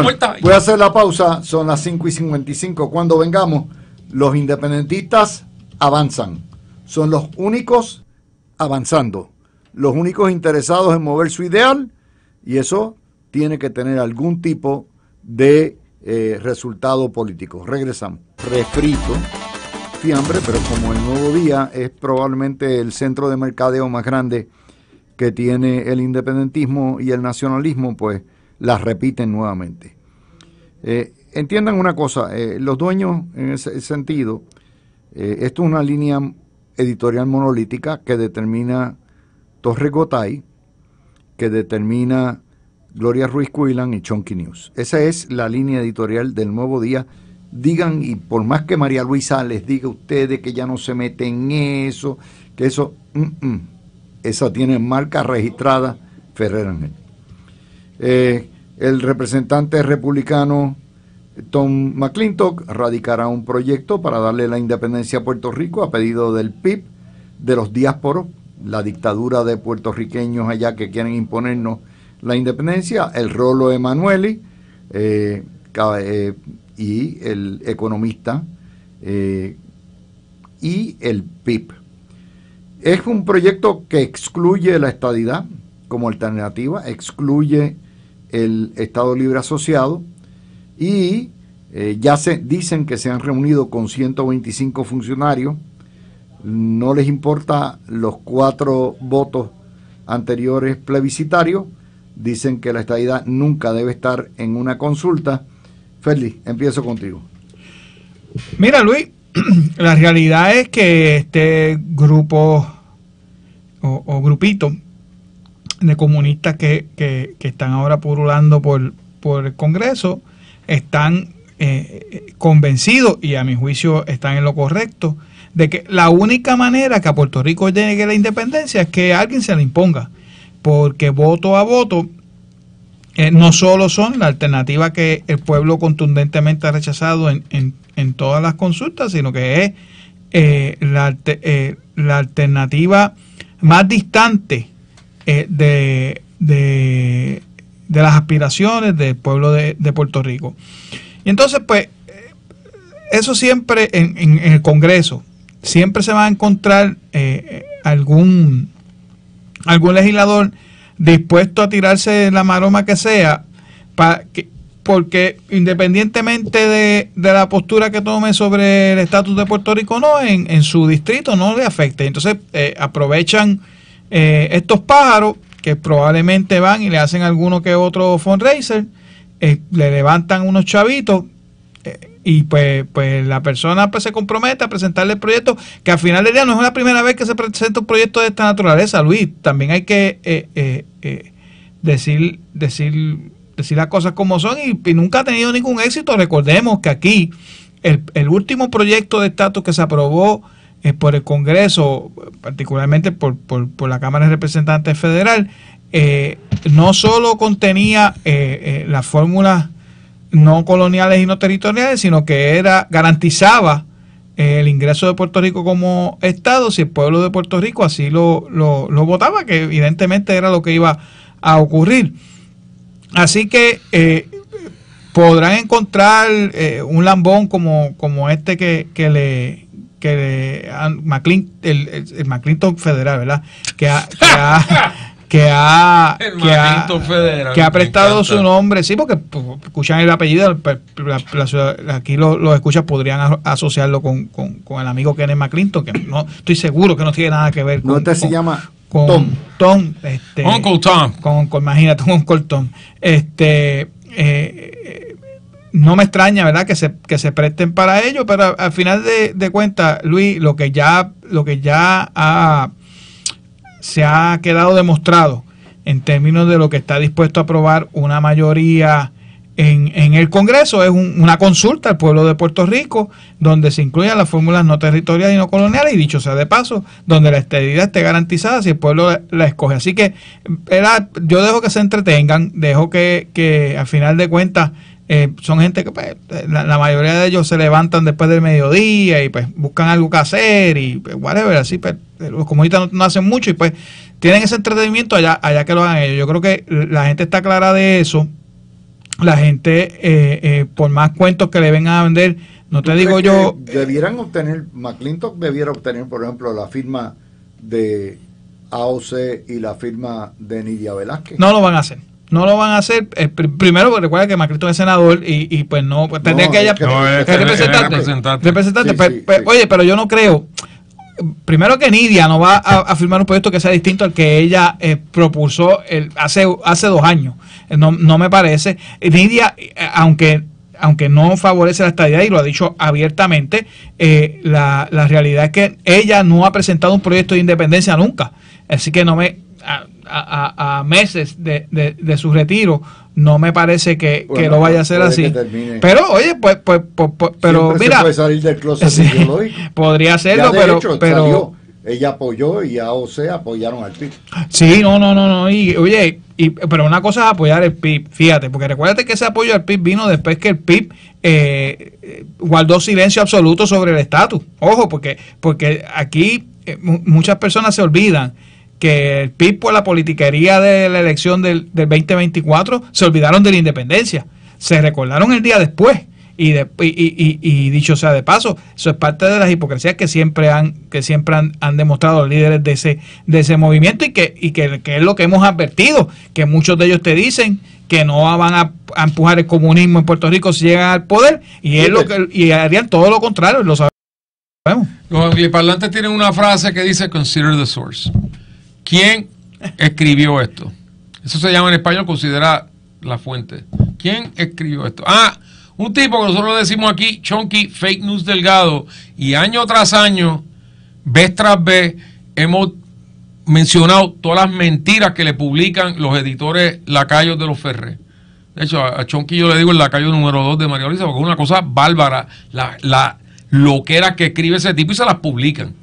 muertas. Voy a hacer la pausa, son las 5:55. Cuando vengamos, los independentistas avanzan. Son los únicos avanzando, los únicos interesados en mover su ideal, y eso tiene que tener algún tipo de resultado político. Regresamos. Refrito, fiambre, pero como el Nuevo Día es probablemente el centro de mercadeo más grande que tiene el independentismo y el nacionalismo, pues las repiten nuevamente. Entiendan una cosa, los dueños en ese sentido, esto es una línea editorial monolítica que determina Torres Gotay, que determina Gloria Ruiz Cuilán y Chonky News. Esa es la línea editorial del Nuevo Día. Digan, y por más que María Luisa les diga a ustedes que ya no se mete en eso, que eso... Esa tiene marca registrada Ferrer Ángel. El representante republicano Tom McClintock radicará un proyecto para darle la independencia a Puerto Rico a pedido del PIB, de los diásporos, la dictadura de puertorriqueños allá que quieren imponernos la independencia, el Rolo Emanueli y el economista y el PIB. Es un proyecto que excluye la estadidad como alternativa, excluye el Estado Libre Asociado y ya se dicen que se han reunido con 125 funcionarios. No les importa los 4 votos anteriores plebiscitarios. Dicen que la estadidad nunca debe estar en una consulta. Félix, empiezo contigo. Mira, Luis, la realidad es que este grupo o grupito de comunistas que están ahora pululando por el Congreso están convencidos, y a mi juicio están en lo correcto, de que la única manera que a Puerto Rico llegue la independencia es que alguien se la imponga, porque voto a voto no solo son la alternativa que el pueblo contundentemente ha rechazado en todas las consultas, sino que es la alternativa más distante de las aspiraciones del pueblo de Puerto Rico. Y entonces, pues, eso siempre en el Congreso, siempre se va a encontrar algún legislador dispuesto a tirarse la maroma que sea, porque independientemente de la postura que tome sobre el estatus de Puerto Rico, no, en su distrito no le afecte. Entonces aprovechan estos pájaros que probablemente van y le hacen alguno que otro fundraiser, le levantan unos chavitos, y pues la persona pues se compromete a presentarle el proyecto, que al final del día no es la primera vez que se presenta un proyecto de esta naturaleza, Luis. También hay que decir las cosas como son, y nunca ha tenido ningún éxito. Recordemos que aquí el último proyecto de estatus que se aprobó por el Congreso, particularmente por la Cámara de Representantes Federal, no solo contenía las fórmulas no coloniales y no territoriales, sino que garantizaba el ingreso de Puerto Rico como Estado si el pueblo de Puerto Rico así lo votaba, que evidentemente era lo que iba a ocurrir. Así que podrán encontrar un lambón como este que el McClinton Federal, ¿verdad? Que ha prestado su nombre, sí, porque escuchan el apellido, aquí los escuchas podrían asociarlo con el amigo Kenneth McClinton, que no estoy seguro que no tiene nada que ver con... se llama Tom. Uncle Tom. Imagínate, un Uncle Tom. No me extraña, ¿verdad?, que se presten para ello, pero al final de cuentas, Luis, lo que ya se ha quedado demostrado en términos de lo que está dispuesto a aprobar una mayoría en el Congreso es una consulta al pueblo de Puerto Rico, donde se incluyan las fórmulas no territoriales y no coloniales, y dicho sea de paso, donde la estabilidad esté garantizada si el pueblo la escoge. Así que yo dejo que se entretengan, dejo que al final de cuentas son gente que pues, la mayoría de ellos se levantan después del mediodía y pues buscan algo que hacer y pues, whatever, así pues los comunistas no hacen mucho y pues tienen ese entretenimiento allá que lo hagan ellos. Yo creo que la gente está clara de eso. La gente, por más cuentos que le vengan a vender, no te digo yo... McClinton debiera obtener, por ejemplo, la firma de AOC y la firma de Nidia Velázquez. No lo van a hacer. No lo van a hacer. Primero, porque recuerda que McClinton es senador y pues no, pues tendría que haya representante. Sí. Oye, pero yo no creo. Primero que Nidia no va a firmar un proyecto que sea distinto al que ella propulsó hace 2 años. No me parece. Nidia, aunque no favorece la estadidad y lo ha dicho abiertamente, la realidad es que ella no ha presentado un proyecto de independencia nunca. Así que a meses de su retiro, no me parece que lo vaya a hacer así. Pero, oye, pero mira, se puede salir del closet ideológico. Podría hacerlo, pero ella apoyó y AOC apoyaron al PIB. Sí, no. Y, oye, pero una cosa es apoyar el PIB, fíjate, porque recuérdate que ese apoyo al PIB vino después que el PIB guardó silencio absoluto sobre el estatus. Ojo, porque aquí muchas personas se olvidan que el PIB, por la politiquería de la elección del 2024, se olvidaron de la independencia. Se recordaron el día después y dicho sea de paso, eso es parte de las hipocresías que siempre han demostrado los líderes de ese movimiento y que es lo que hemos advertido, que muchos de ellos te dicen que no van a empujar el comunismo en Puerto Rico si llegan al poder, y harían todo lo contrario, lo sabemos. Los angliparlantes tienen una frase que dice consider the source. ¿Quién escribió esto? Eso se llama en español considera la fuente. ¿Quién escribió esto? Un tipo que nosotros le decimos aquí, Chonky Fake News Delgado, y año tras año, vez tras vez, hemos mencionado todas las mentiras que le publican los editores lacayos de los Ferré. De hecho, a Chonky yo le digo el lacayo número 2 de María Luisa, porque es una cosa bárbara, la loquera que escribe ese tipo y se las publican,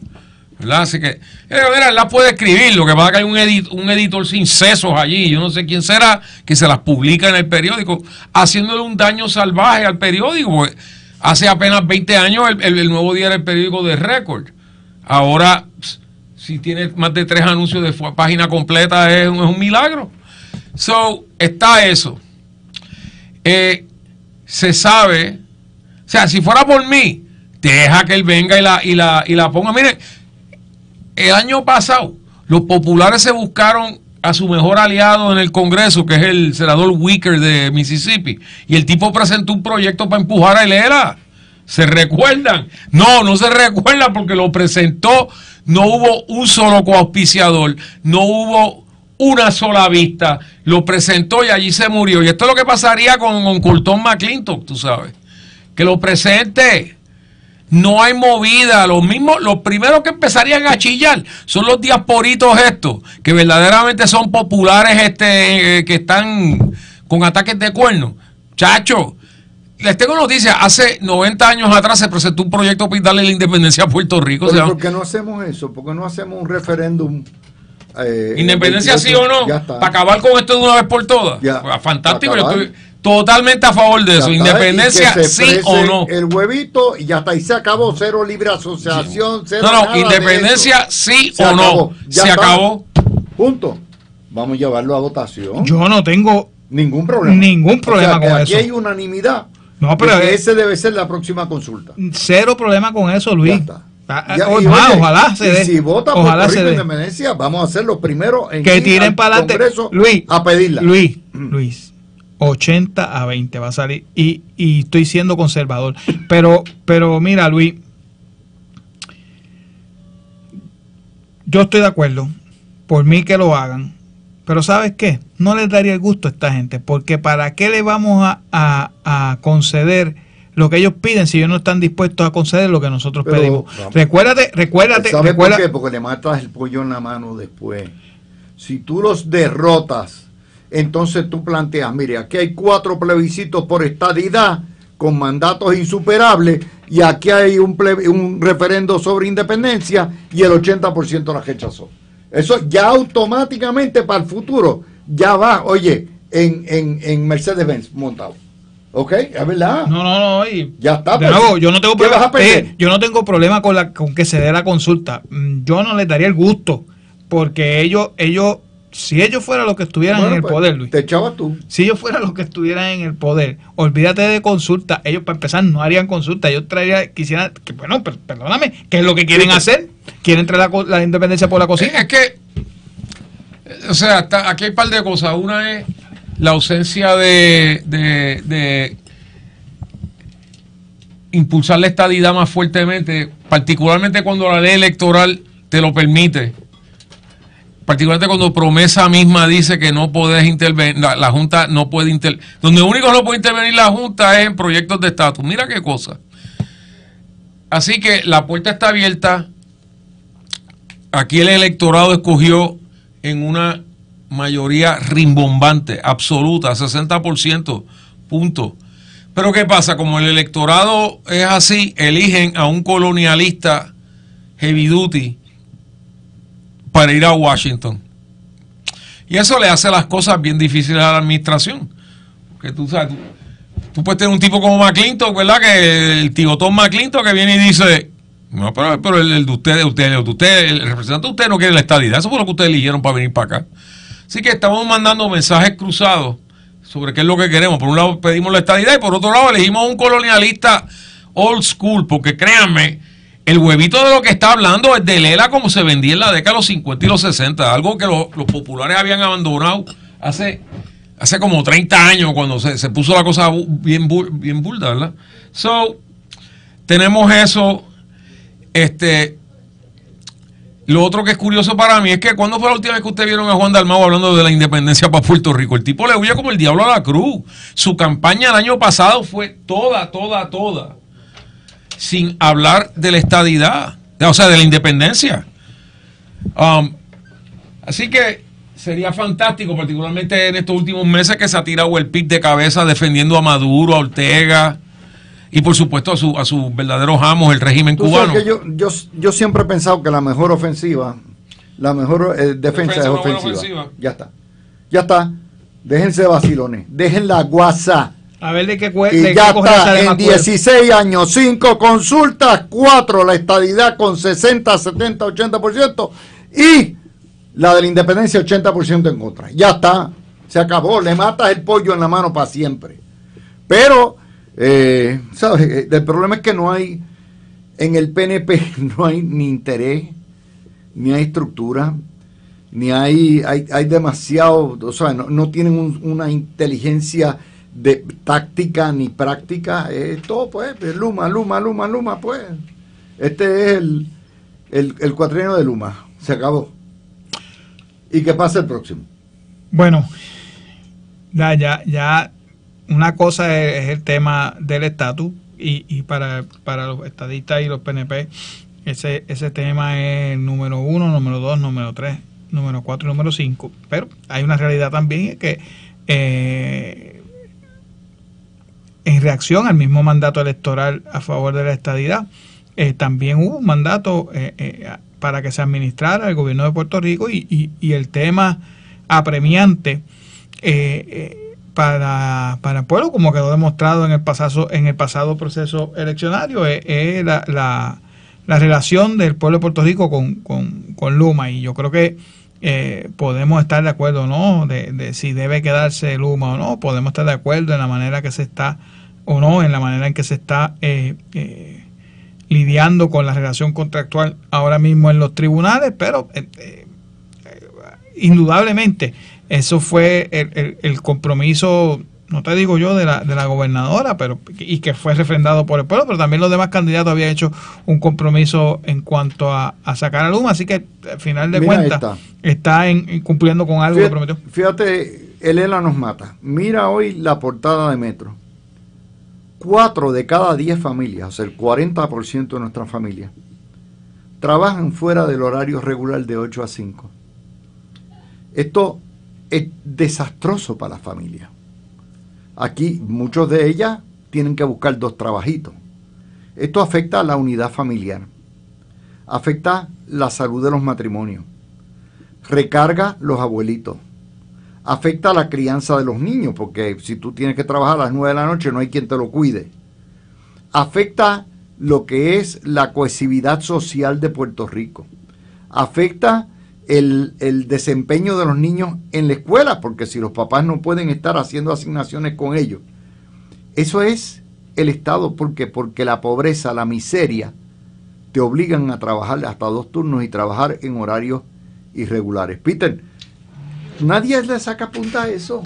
¿verdad? Así que, mira, él las puede escribir, lo que pasa es que hay un editor sin sesos allí, yo no sé quién será, que se las publica en el periódico, haciéndole un daño salvaje al periódico, porque hace apenas 20 años el Nuevo Día era el periódico de récord. Ahora, si tiene más de 3 anuncios de página completa, es un milagro. So, está eso. Se sabe, o sea, si fuera por mí, deja que él venga y la ponga. Miren, el año pasado los populares se buscaron a su mejor aliado en el Congreso, que es el senador Wicker de Mississippi, y el tipo presentó un proyecto para empujar a Hilera. ¿Se recuerdan? No se recuerdan porque lo presentó, no hubo un solo coauspiciador, no hubo una sola vista, lo presentó y allí se murió. Y esto es lo que pasaría con Colton McClintock, tú sabes, que lo presente. No hay movida, los primeros que empezarían a chillar son los diasporitos estos, que verdaderamente son populares, que están con ataques de cuerno. Chacho, les tengo noticias, hace 90 años atrás se presentó un proyecto para darle la independencia a Puerto Rico. Pero ¿por qué no hacemos eso? ¿Por qué no hacemos un referéndum? Independencia sí o no, para acabar con esto de una vez por todas. Fantástico, yo estoy totalmente a favor de eso. Independencia sí o no. El huevito y ya está, y se acabó. Cero libre asociación, cero no, independencia sí o no. Se acabó. Punto. Vamos a llevarlo a votación. Yo no tengo ningún problema. Ningún problema con aquí eso. Aquí hay unanimidad. No, pero ese debe ser la próxima consulta. Cero problema con eso, Luis. Ya está. Ojalá se dé. Si vota por Puerto Rico Independencia, vamos a ser los primeros en que tiren para adelante, Luis, a pedirla. Luis, 80-20 va a salir y estoy siendo conservador. Pero mira, Luis, yo estoy de acuerdo, por mí que lo hagan, pero ¿sabes qué? No les daría el gusto a esta gente, porque ¿para qué le vamos a conceder lo que ellos piden si ellos no están dispuestos a conceder lo que nosotros pedimos? Recuérdate. ¿Sabes por qué? Porque le matas el pollo en la mano después. Si tú los derrotas, entonces tú planteas, mire, aquí hay 4 plebiscitos por estadidad con mandatos insuperables y aquí hay un referendo sobre independencia y el 80% la rechazó. Eso ya automáticamente para el futuro ya va, oye, en Mercedes-Benz montado. ¿Ok? ¿Es verdad? No. Ya está. De nuevo, yo no tengo problema. Yo no tengo problema con que se dé la consulta. Yo no les daría el gusto, porque ellos si ellos fueran los que estuvieran en el poder, Luis. Te echabas tú. Si ellos fueran los que estuvieran en el poder, olvídate de consulta. Ellos, para empezar, no harían consulta. Ellos quisieran, perdóname, ¿qué es lo que quieren hacer? ¿Quieren traer la independencia por la cocina? Es que, o sea, aquí hay un par de cosas. Una es la ausencia de impulsar la estadidad más fuertemente, particularmente cuando la ley electoral te lo permite, particularmente cuando promesa misma dice que no puedes intervenir, la Junta no puede intervenir, donde único no puede intervenir la Junta es en proyectos de estatus. Mira qué cosa. Así que la puerta está abierta. Aquí el electorado escogió en una mayoría rimbombante, absoluta, 60%, punto. Pero ¿qué pasa? Como el electorado es así, eligen a un colonialista heavy duty para ir a Washington. Y eso le hace las cosas bien difíciles a la administración. Porque tú sabes, tú puedes tener un tipo como McClintock, ¿verdad? Que el tío Tom McClintock que viene y dice, no, pero el de usted, el representante de usted no quiere la estadidad. Eso fue lo que ustedes eligieron para venir para acá. Así que estamos mandando mensajes cruzados sobre qué es lo que queremos. Por un lado pedimos la estadidad y por otro lado elegimos un colonialista old school, porque créanme, el huevito de lo que está hablando es de Lela como se vendía en la década de los 50 y los 60, algo que los populares habían abandonado hace como 30 años cuando se puso la cosa bien burda, ¿verdad? So, tenemos eso. Lo otro que es curioso para mí es que ¿cuándo fue la última vez que ustedes vieron a Juan Dalmau hablando de la independencia para Puerto Rico? El tipo le huye como el diablo a la cruz. Su campaña el año pasado fue toda, sin hablar de la estadidad, o sea, de la independencia. Así que sería fantástico, particularmente en estos últimos meses, que se ha tirado el pic de cabeza defendiendo a Maduro, a Ortega y por supuesto a sus verdaderos amos, el régimen cubano. Que yo siempre he pensado que la mejor ofensiva, la mejor defensa es ofensiva. Ya está. Déjense de vacilones, dejen la guasa. A ver de qué y ya está, en 16 años, 5 consultas, 4 la estadidad con 60, 70, 80% y la de la independencia 80% en contra. Ya está, se acabó, le matas el pollo en la mano para siempre. Pero, ¿sabes? El problema es que no hay, en el PNP no hay ni interés, ni hay estructura, ni hay demasiado, o sea, no tienen una inteligencia de táctica ni práctica, todo pues, Luma, pues. Este es el cuatrienio de Luma, se acabó. ¿Y qué pasa el próximo? Bueno, ya una cosa es el tema del estatus y para los estadistas y los PNP ese tema es el número 1, número 2, número 3, número 4 y número 5, pero hay una realidad también que en reacción al mismo mandato electoral a favor de la estadidad, también hubo un mandato para que se administrara el gobierno de Puerto Rico y el tema apremiante para el pueblo, como quedó demostrado en el pasado proceso eleccionario, es la relación del pueblo de Puerto Rico con Luma. Y yo creo que podemos estar de acuerdo, ¿no?, de si debe quedarse Luma o no. Podemos estar de acuerdo en la manera que se está o no, en la manera en que se está lidiando con la relación contractual ahora mismo en los tribunales, pero indudablemente eso fue el compromiso, no te digo yo de la gobernadora, pero y que fue refrendado por el pueblo, pero también los demás candidatos habían hecho un compromiso en cuanto a sacar a Luma, así que al final de cuentas está cumpliendo con algo que prometió. Fíjate, Lela nos mata. Mira hoy la portada de Metro. 4 de cada 10 familias, o sea, el 40% de nuestras familias, trabajan fuera del horario regular de 8 a 5. Esto es desastroso para las familias. Aquí muchos de ellas tienen que buscar 2 trabajitos. Esto afecta a la unidad familiar, afecta la salud de los matrimonios, recarga los abuelitos, afecta la crianza de los niños, porque si tú tienes que trabajar a las 9 de la noche no hay quien te lo cuide. Afecta lo que es la cohesividad social de Puerto Rico. Afecta el desempeño de los niños en la escuela, porque si los papás no pueden estar haciendo asignaciones con ellos. Eso es el Estado, porque la pobreza, la miseria, te obligan a trabajar hasta 2 turnos y trabajar en horarios irregulares. Peter, nadie le saca punta a eso.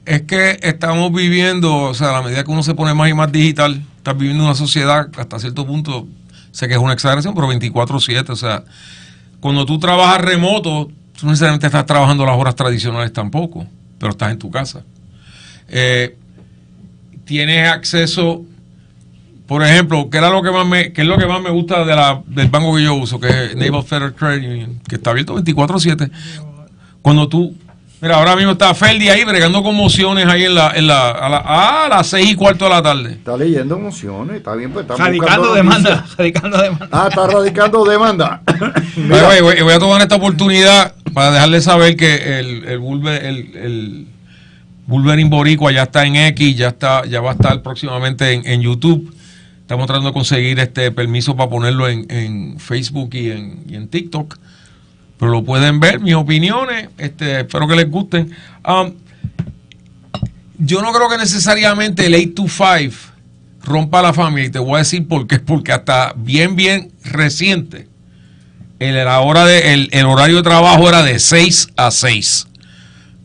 Es que estamos viviendo, o sea, a la medida que uno se pone más y más digital, estás viviendo una sociedad hasta cierto punto, sé que es una exageración, pero 24/7, o sea, cuando tú trabajas remoto, tú no necesariamente estás trabajando las horas tradicionales tampoco, pero estás en tu casa. Tienes acceso, por ejemplo, ¿qué es lo que más me gusta del banco que yo uso, que es Naval Federal Credit Union, que está abierto 24/7? Cuando tú, mira, ahora mismo está Ferdi ahí bregando con mociones ahí a las 6:15 de la tarde. Está leyendo mociones, está bien, pues está radicando demanda. Está radicando demanda. Voy a tomar esta oportunidad para dejarle saber que el Wolverine Boricua ya está en X, ya va a estar próximamente en YouTube. Estamos tratando de conseguir permiso para ponerlo en Facebook y en TikTok. Pero lo pueden ver, mis opiniones, espero que les gusten. yo no creo que necesariamente el 8 to 5 rompa la familia, y te voy a decir por qué. Porque hasta bien reciente, el horario de trabajo era de 6 a 6.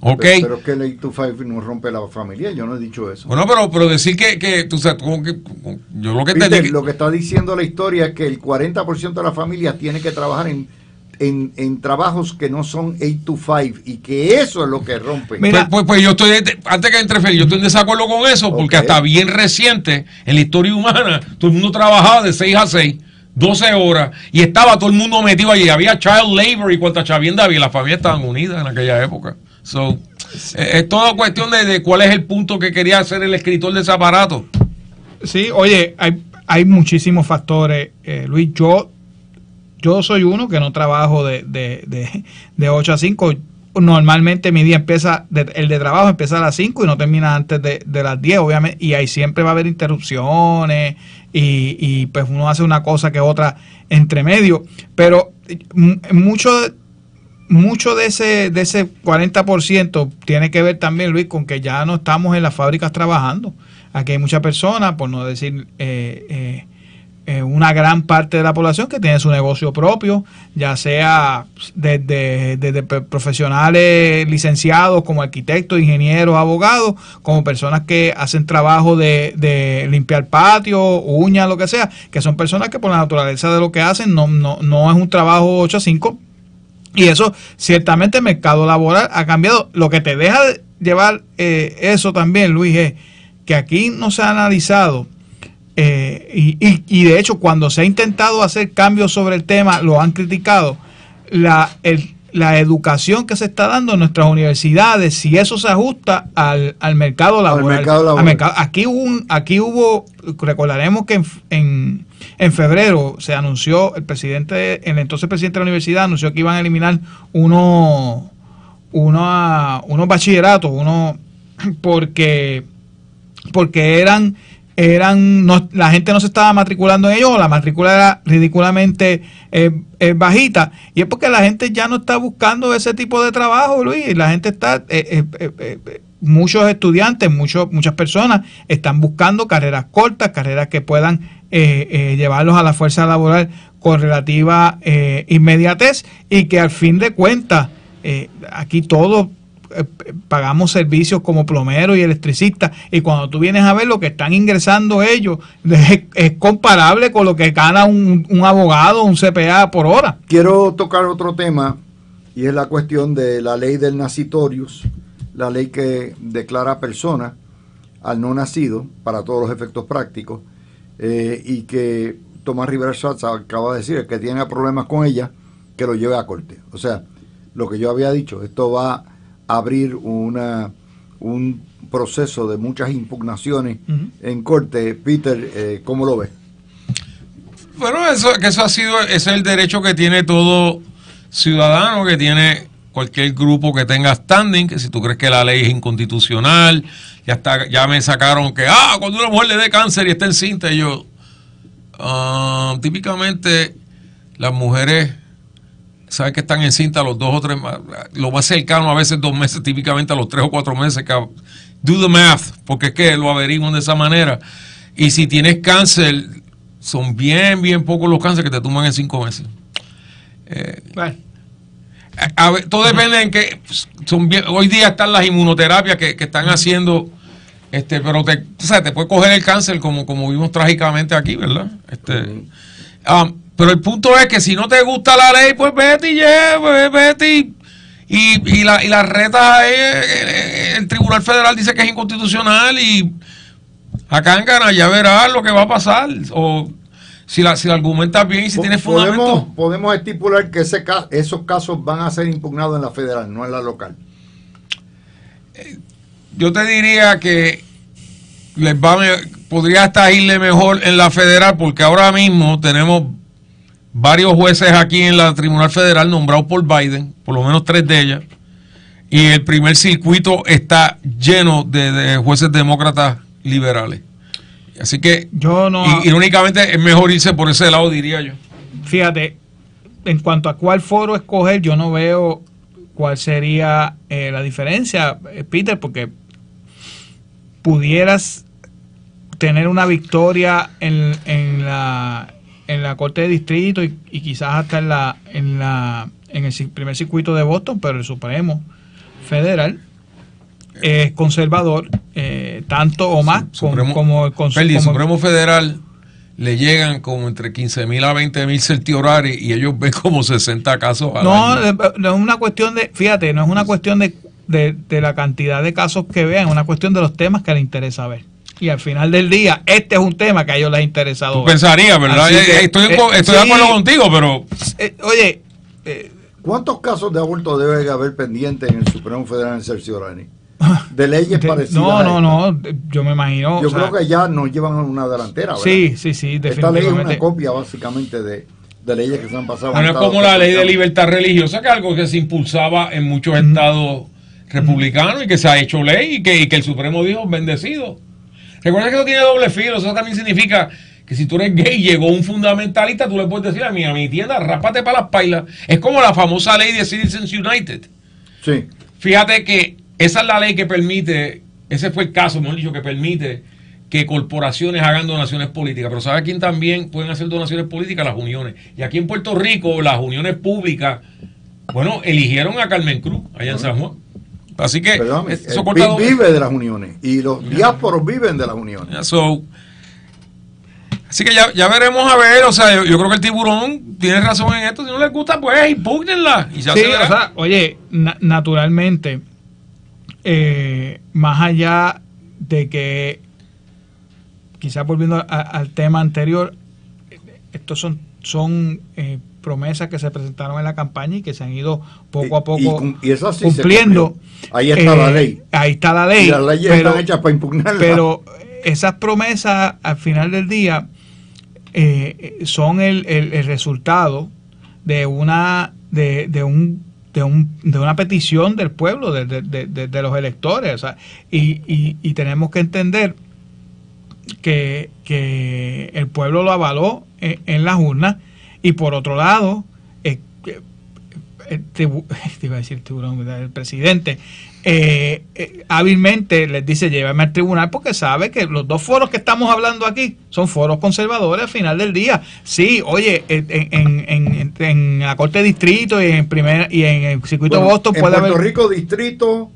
¿Ok? Pero es que el 8 to 5 no rompe la familia, yo no he dicho eso. Bueno, pero decir que tú sabes, yo lo que te Peter, digo... lo que está diciendo la historia es que el 40% de la familia tiene que trabajar en trabajos que no son 8 to 5 y que eso es lo que rompe. Mira, Pues yo estoy, antes que entre Félix, yo estoy en desacuerdo con eso, porque hasta bien reciente en la historia humana todo el mundo trabajaba de 6 a 6, 12 horas, y estaba todo el mundo metido allí, había child labor y cuanta chavienda había, las familias estaban unidas en aquella época. So, es toda cuestión de cuál es el punto que quería hacer el escritor de ese aparato. sí, oye, hay muchísimos factores, Luis. Yo soy uno que no trabajo de 8 a 5. Normalmente mi día empieza, el de trabajo empieza a las 5 y no termina antes de las 10, obviamente, y ahí siempre va a haber interrupciones y pues uno hace una cosa que otra entre medio, pero mucho de ese 40% tiene que ver también, Luis, con que ya no estamos en las fábricas trabajando. Aquí hay muchas personas, por no decir una gran parte de la población, que tiene su negocio propio, ya sea desde profesionales licenciados como arquitectos, ingenieros, abogados, como personas que hacen trabajo de limpiar patio, uñas, lo que sea, que son personas que por la naturaleza de lo que hacen no es un trabajo 8 a 5. Y eso, ciertamente, el mercado laboral ha cambiado. Lo que te deja de llevar eso también, Luis, es que aquí no se ha analizado, y de hecho, cuando se ha intentado hacer cambios sobre el tema, lo han criticado, la educación que se está dando en nuestras universidades, si eso se ajusta al mercado laboral. Aquí hubo, recordaremos que en febrero se anunció, el entonces presidente de la universidad anunció que iban a eliminar unos bachilleratos, porque la gente no se estaba matriculando en ellos, o la matrícula era ridículamente bajita, y es porque la gente ya no está buscando ese tipo de trabajo, Luis. La gente está, muchos estudiantes, muchas personas están buscando carreras cortas, carreras que puedan llevarlos a la fuerza laboral con relativa inmediatez, y que al fin de cuentas aquí todos pagamos servicios como plomero y electricista, y cuando tú vienes a ver lo que están ingresando ellos, es comparable con lo que gana un abogado, un CPA por hora. Quiero tocar otro tema, y es la cuestión de la ley del nacitorius, la ley que declara persona al no nacido para todos los efectos prácticos, y que Tomás Rivera Schatz acaba de decir, el que tiene problemas con ella, que lo lleve a corte. O sea, lo que yo había dicho, esto va abrir un proceso de muchas impugnaciones en corte. Peter, ¿cómo lo ves? Bueno, eso ha sido, ese es el derecho que tiene todo ciudadano, que tiene cualquier grupo que tenga standing, que si tú crees que la ley es inconstitucional, ya me sacaron que cuando una mujer le dé cáncer y está encinta, y yo típicamente las mujeres saben que están encintas a los 2 o 3 meses, lo más cercano a veces 2 meses, típicamente a los 3 o 4 meses. Do the math, porque es que lo averiguan de esa manera. Y si tienes cáncer, son bien pocos los cánceres que te tumban en 5 meses. Todo depende en que hoy día están las inmunoterapias que están haciendo, pero te puede coger el cáncer como vimos trágicamente aquí, ¿verdad? Pero el punto es que si no te gusta la ley, pues vete y la reta el Tribunal Federal dice que es inconstitucional, y acá en Gana ya verás lo que va a pasar, o si la argumentas bien y si tienes fundamento. Podemos estipular que esos casos van a ser impugnados en la federal, no en la local. Yo te diría que podría hasta irle mejor en la federal, porque ahora mismo tenemos varios jueces aquí en la Tribunal Federal nombrados por Biden, por lo menos 3 de ellas, y el primer circuito está lleno de jueces demócratas liberales. Así que irónicamente es mejor irse por ese lado, diría yo. Fíjate, en cuanto a cuál foro escoger, yo no veo cuál sería la diferencia, Peter, porque pudieras tener una victoria en la Corte de Distrito y quizás hasta en el primer circuito de Boston, pero el Supremo Federal es conservador, tanto o más como el Supremo Federal le llegan como entre 15,000 a 20,000 certiorari y ellos ven como 60 casos al año. No es una cuestión de, fíjate, no es una cuestión de la cantidad de casos que vean, es una cuestión de los temas que les interesa ver. Y al final del día, este es un tema que a ellos les ha interesado. Tú pensarías, ¿verdad? Estoy de acuerdo contigo, pero... oye... ¿cuántos casos de aborto debe haber pendientes en el Supremo Federal en certiorari? De leyes parecidas. No, yo me imagino. Yo creo que ya nos llevan a una delantera, ¿verdad? Sí, definitivamente. Esta ley es una copia, básicamente, de leyes que se han pasado. Bueno, es como la ley de libertad religiosa, que es algo que se impulsaba en muchos estados republicanos y que se ha hecho ley y que el Supremo dijo bendecido. Recuerda que eso tiene doble filo. Eso también significa que si tú eres gay y llegó un fundamentalista, tú le puedes decir a mi tienda, rápate para las pailas. Es como la famosa ley de Citizens United. Sí. Fíjate que esa es la ley que permite, ese fue el caso, mejor dicho, que permite que corporaciones hagan donaciones políticas. Pero ¿sabe quién también pueden hacer donaciones políticas? Las uniones. Y aquí en Puerto Rico, las uniones públicas, bueno, eligieron a Carmen Cruz, allá en San Juan. Así que eso vive de las uniones y los diásporos viven de las uniones. Así que ya veremos a ver, o sea, yo creo que el tiburón tiene razón en esto. Si no les gusta, pues impúgnenla y ya se verá. O sea, oye, naturalmente, más allá de que, quizás volviendo al tema anterior, estos son promesas que se presentaron en la campaña y que se han ido poco a poco y eso sí cumpliendo. Ahí está la ley. Ahí está la ley. Y las leyes están hechas para impugnarla. Pero esas promesas, al final del día, son el resultado de una petición del pueblo, de los electores. O sea, y tenemos que entender que el pueblo lo avaló en las urnas. Y por otro lado, iba a decir el presidente hábilmente les dice llévame al tribunal, porque sabe que los dos foros que estamos hablando aquí son foros conservadores al final del día. Sí, oye, en la Corte de Distrito y en el circuito de Boston puede haber... En Puerto Rico, distrito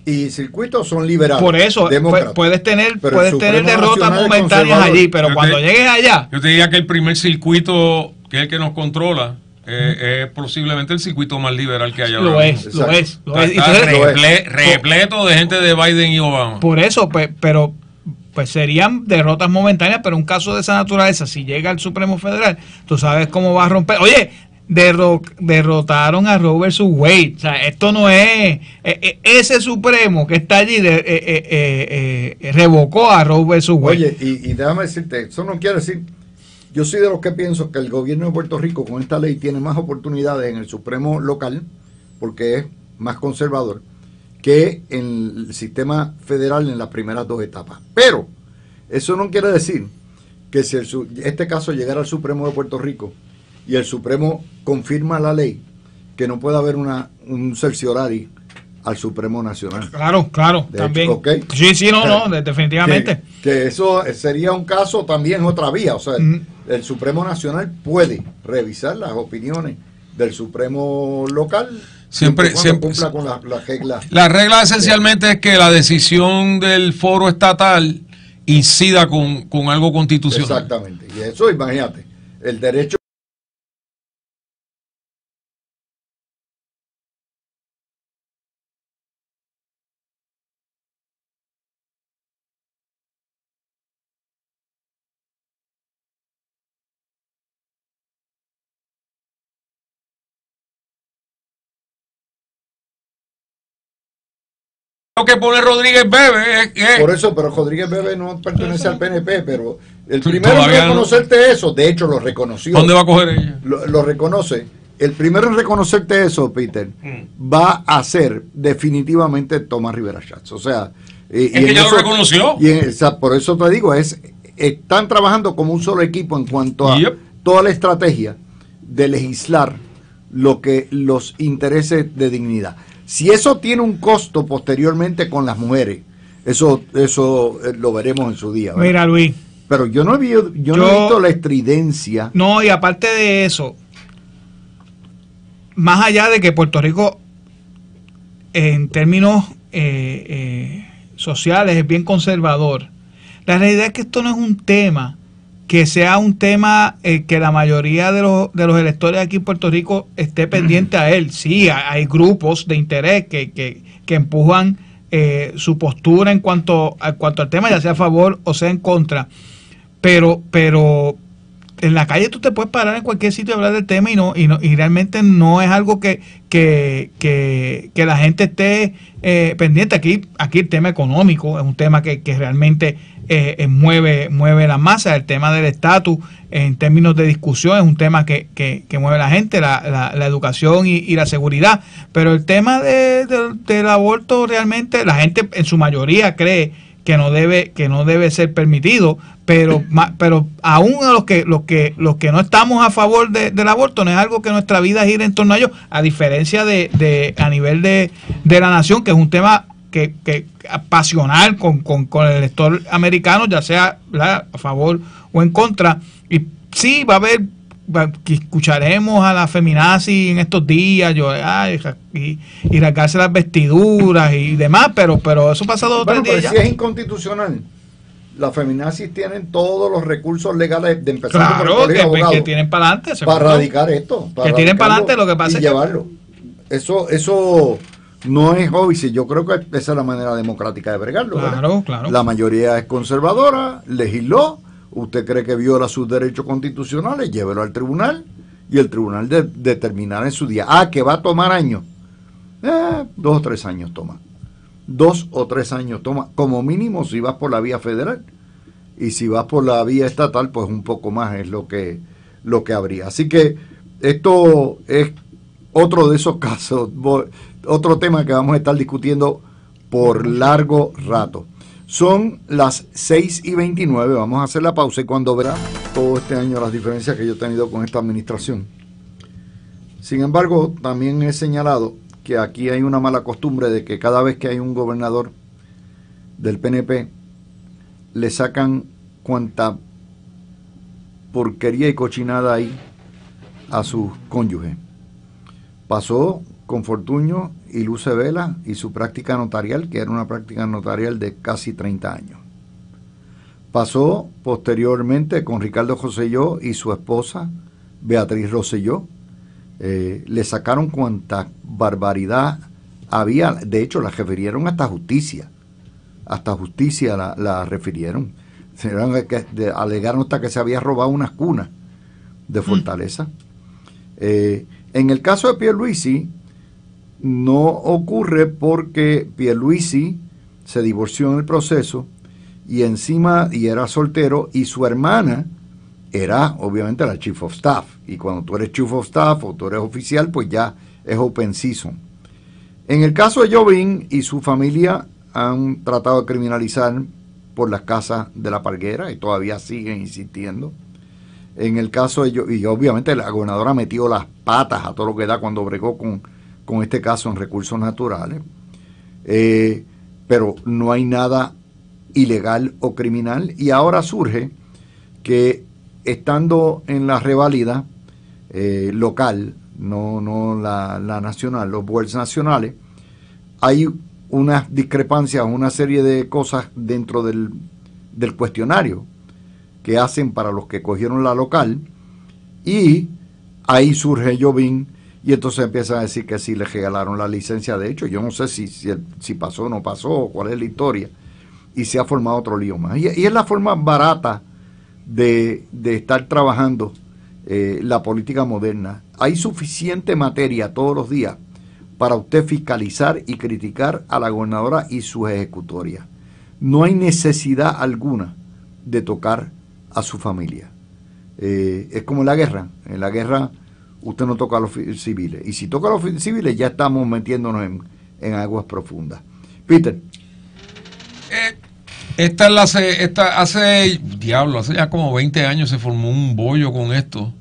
y circuito son liberales. Por eso puedes tener derrotas momentáneas allí, pero cuando llegues allá... Yo te diría que el primer circuito, que es el que nos controla, es posiblemente el circuito más liberal que hay ahora. Lo es. Repleto de gente de Biden y Obama. Por eso, pero pues serían derrotas momentáneas, pero un caso de esa naturaleza, si llega al Supremo Federal, tú sabes cómo va a romper. Oye, derrotaron a Roe versus Wade. O sea, esto no es... ese Supremo que está allí revocó a Roe versus Wade. Oye, y déjame decirte, eso no quiere decir... Yo soy de los que pienso que el gobierno de Puerto Rico con esta ley tiene más oportunidades en el Supremo local, porque es más conservador, que en el sistema federal en las primeras dos etapas. Pero eso no quiere decir que si este caso llegara al Supremo de Puerto Rico y el Supremo confirma la ley, que no pueda haber un certiorari al Supremo Nacional. Claro, de también. Hecho, ¿okay? Sí, no, definitivamente. Que eso sería un caso también otra vía, o sea, el Supremo Nacional puede revisar las opiniones del Supremo local siempre cumpla con las reglas. La regla esencialmente es que la decisión del foro estatal incida con algo constitucional. Exactamente, y eso, imagínate, el derecho que pone Rodríguez Bebe por eso, pero Rodríguez Bebe no pertenece al PNP, pero el primero en reconocerte eso, de hecho lo reconoció. ¿Dónde va a coger ella? Lo reconoce. El primero en reconocerte eso, Peter, va a ser definitivamente Tomás Rivera Schatz. O sea, es que ya lo reconoció. Por eso te digo, están trabajando como un solo equipo en cuanto a toda la estrategia de legislar los intereses de dignidad. Si eso tiene un costo posteriormente con las mujeres, Eso lo veremos en su día, ¿verdad? Mira, Luis. Pero yo no he visto la estridencia. No, y aparte de eso, más allá de que Puerto Rico, en términos sociales, es bien conservador, la realidad es que esto no es un tema que sea un tema que la mayoría de los electores aquí en Puerto Rico esté pendiente a él. Sí, hay grupos de interés que empujan su postura en cuanto al tema, ya sea a favor o sea en contra. Pero en la calle tú te puedes parar en cualquier sitio y hablar del tema y realmente no es algo que la gente esté pendiente. Aquí el tema económico es un tema que realmente mueve la masa. El tema del estatus en términos de discusión es un tema que mueve a la gente, la educación y la seguridad. Pero el tema del aborto, realmente la gente en su mayoría cree que no debe ser permitido, pero aún los que no estamos a favor del aborto, no es algo que nuestra vida gire en torno a ellos, a diferencia a nivel de la nación, que es un tema que pasional con el elector americano, ya sea, ¿verdad?, a favor o en contra. Y sí va a haber, escucharemos a la feminazi en estos días y rasgarse las vestiduras y demás, pero eso pasa 2 o 3 días ya. Si es inconstitucional, las feminazis tienen todos los recursos legales de empezar por el colegio de abogados que tienen para adelante para erradicar esto, que tienen para adelante, lo que pasa es llevarlo. Eso no es hobby, yo creo que esa es la manera democrática de bregarlo. Claro. La mayoría es conservadora, legisló. Usted cree que viola sus derechos constitucionales, llévelo al tribunal y el tribunal determinará en su día. Que va a tomar años. 2 o 3 años toma. 2 o 3 años toma, como mínimo si vas por la vía federal. Y si vas por la vía estatal, pues un poco más es lo que habría. Así que esto es otro de esos casos, otro tema que vamos a estar discutiendo por largo rato. Son las 6:29, vamos a hacer la pausa y cuando verá todo este año las diferencias que yo he tenido con esta administración. Sin embargo, también he señalado que aquí hay una mala costumbre de que cada vez que hay un gobernador del PNP, le sacan cuanta porquería y cochinada hay a sus cónyuges. Pasó con Fortuño y Luce Vela y su práctica notarial, que era una práctica notarial de casi 30 años. Pasó posteriormente con Ricardo Rosselló y su esposa, Beatriz Rosselló. Le sacaron cuanta barbaridad había. De hecho, la refirieron hasta justicia. Hasta justicia la refirieron. Alegaron hasta que se había robado unas cunas de Fortaleza. En el caso de Pierluisi, no ocurre porque Pierluisi se divorció en el proceso y era soltero y su hermana era obviamente la Chief of Staff, y cuando tú eres Chief of Staff o tú eres oficial, pues ya es open season. En el caso de Jovín y su familia han tratado de criminalizar por las casas de la Parguera y todavía siguen insistiendo. En el caso de y obviamente la gobernadora metió las patas a todo lo que da cuando bregó con este caso en recursos naturales, pero no hay nada ilegal o criminal, y ahora surge que estando en la reválida local, no la nacional, los boards nacionales, hay unas discrepancias, una serie de cosas dentro del cuestionario que hacen para los que cogieron la local, y ahí surge Jovín, y entonces empiezan a decir que sí le regalaron la licencia. De hecho, yo no sé si pasó o no pasó, cuál es la historia, y se ha formado otro lío más. Y es la forma barata de estar trabajando la política moderna. Hay suficiente materia todos los días para usted fiscalizar y criticar a la gobernadora y sus ejecutorias. No hay necesidad alguna de tocar a su familia. Es como en la guerra. En la guerra usted no toca a los civiles. Y si toca a los civiles ya estamos metiéndonos en aguas profundas. Peter. Hace ya como 20 años se formó un bollo con esto.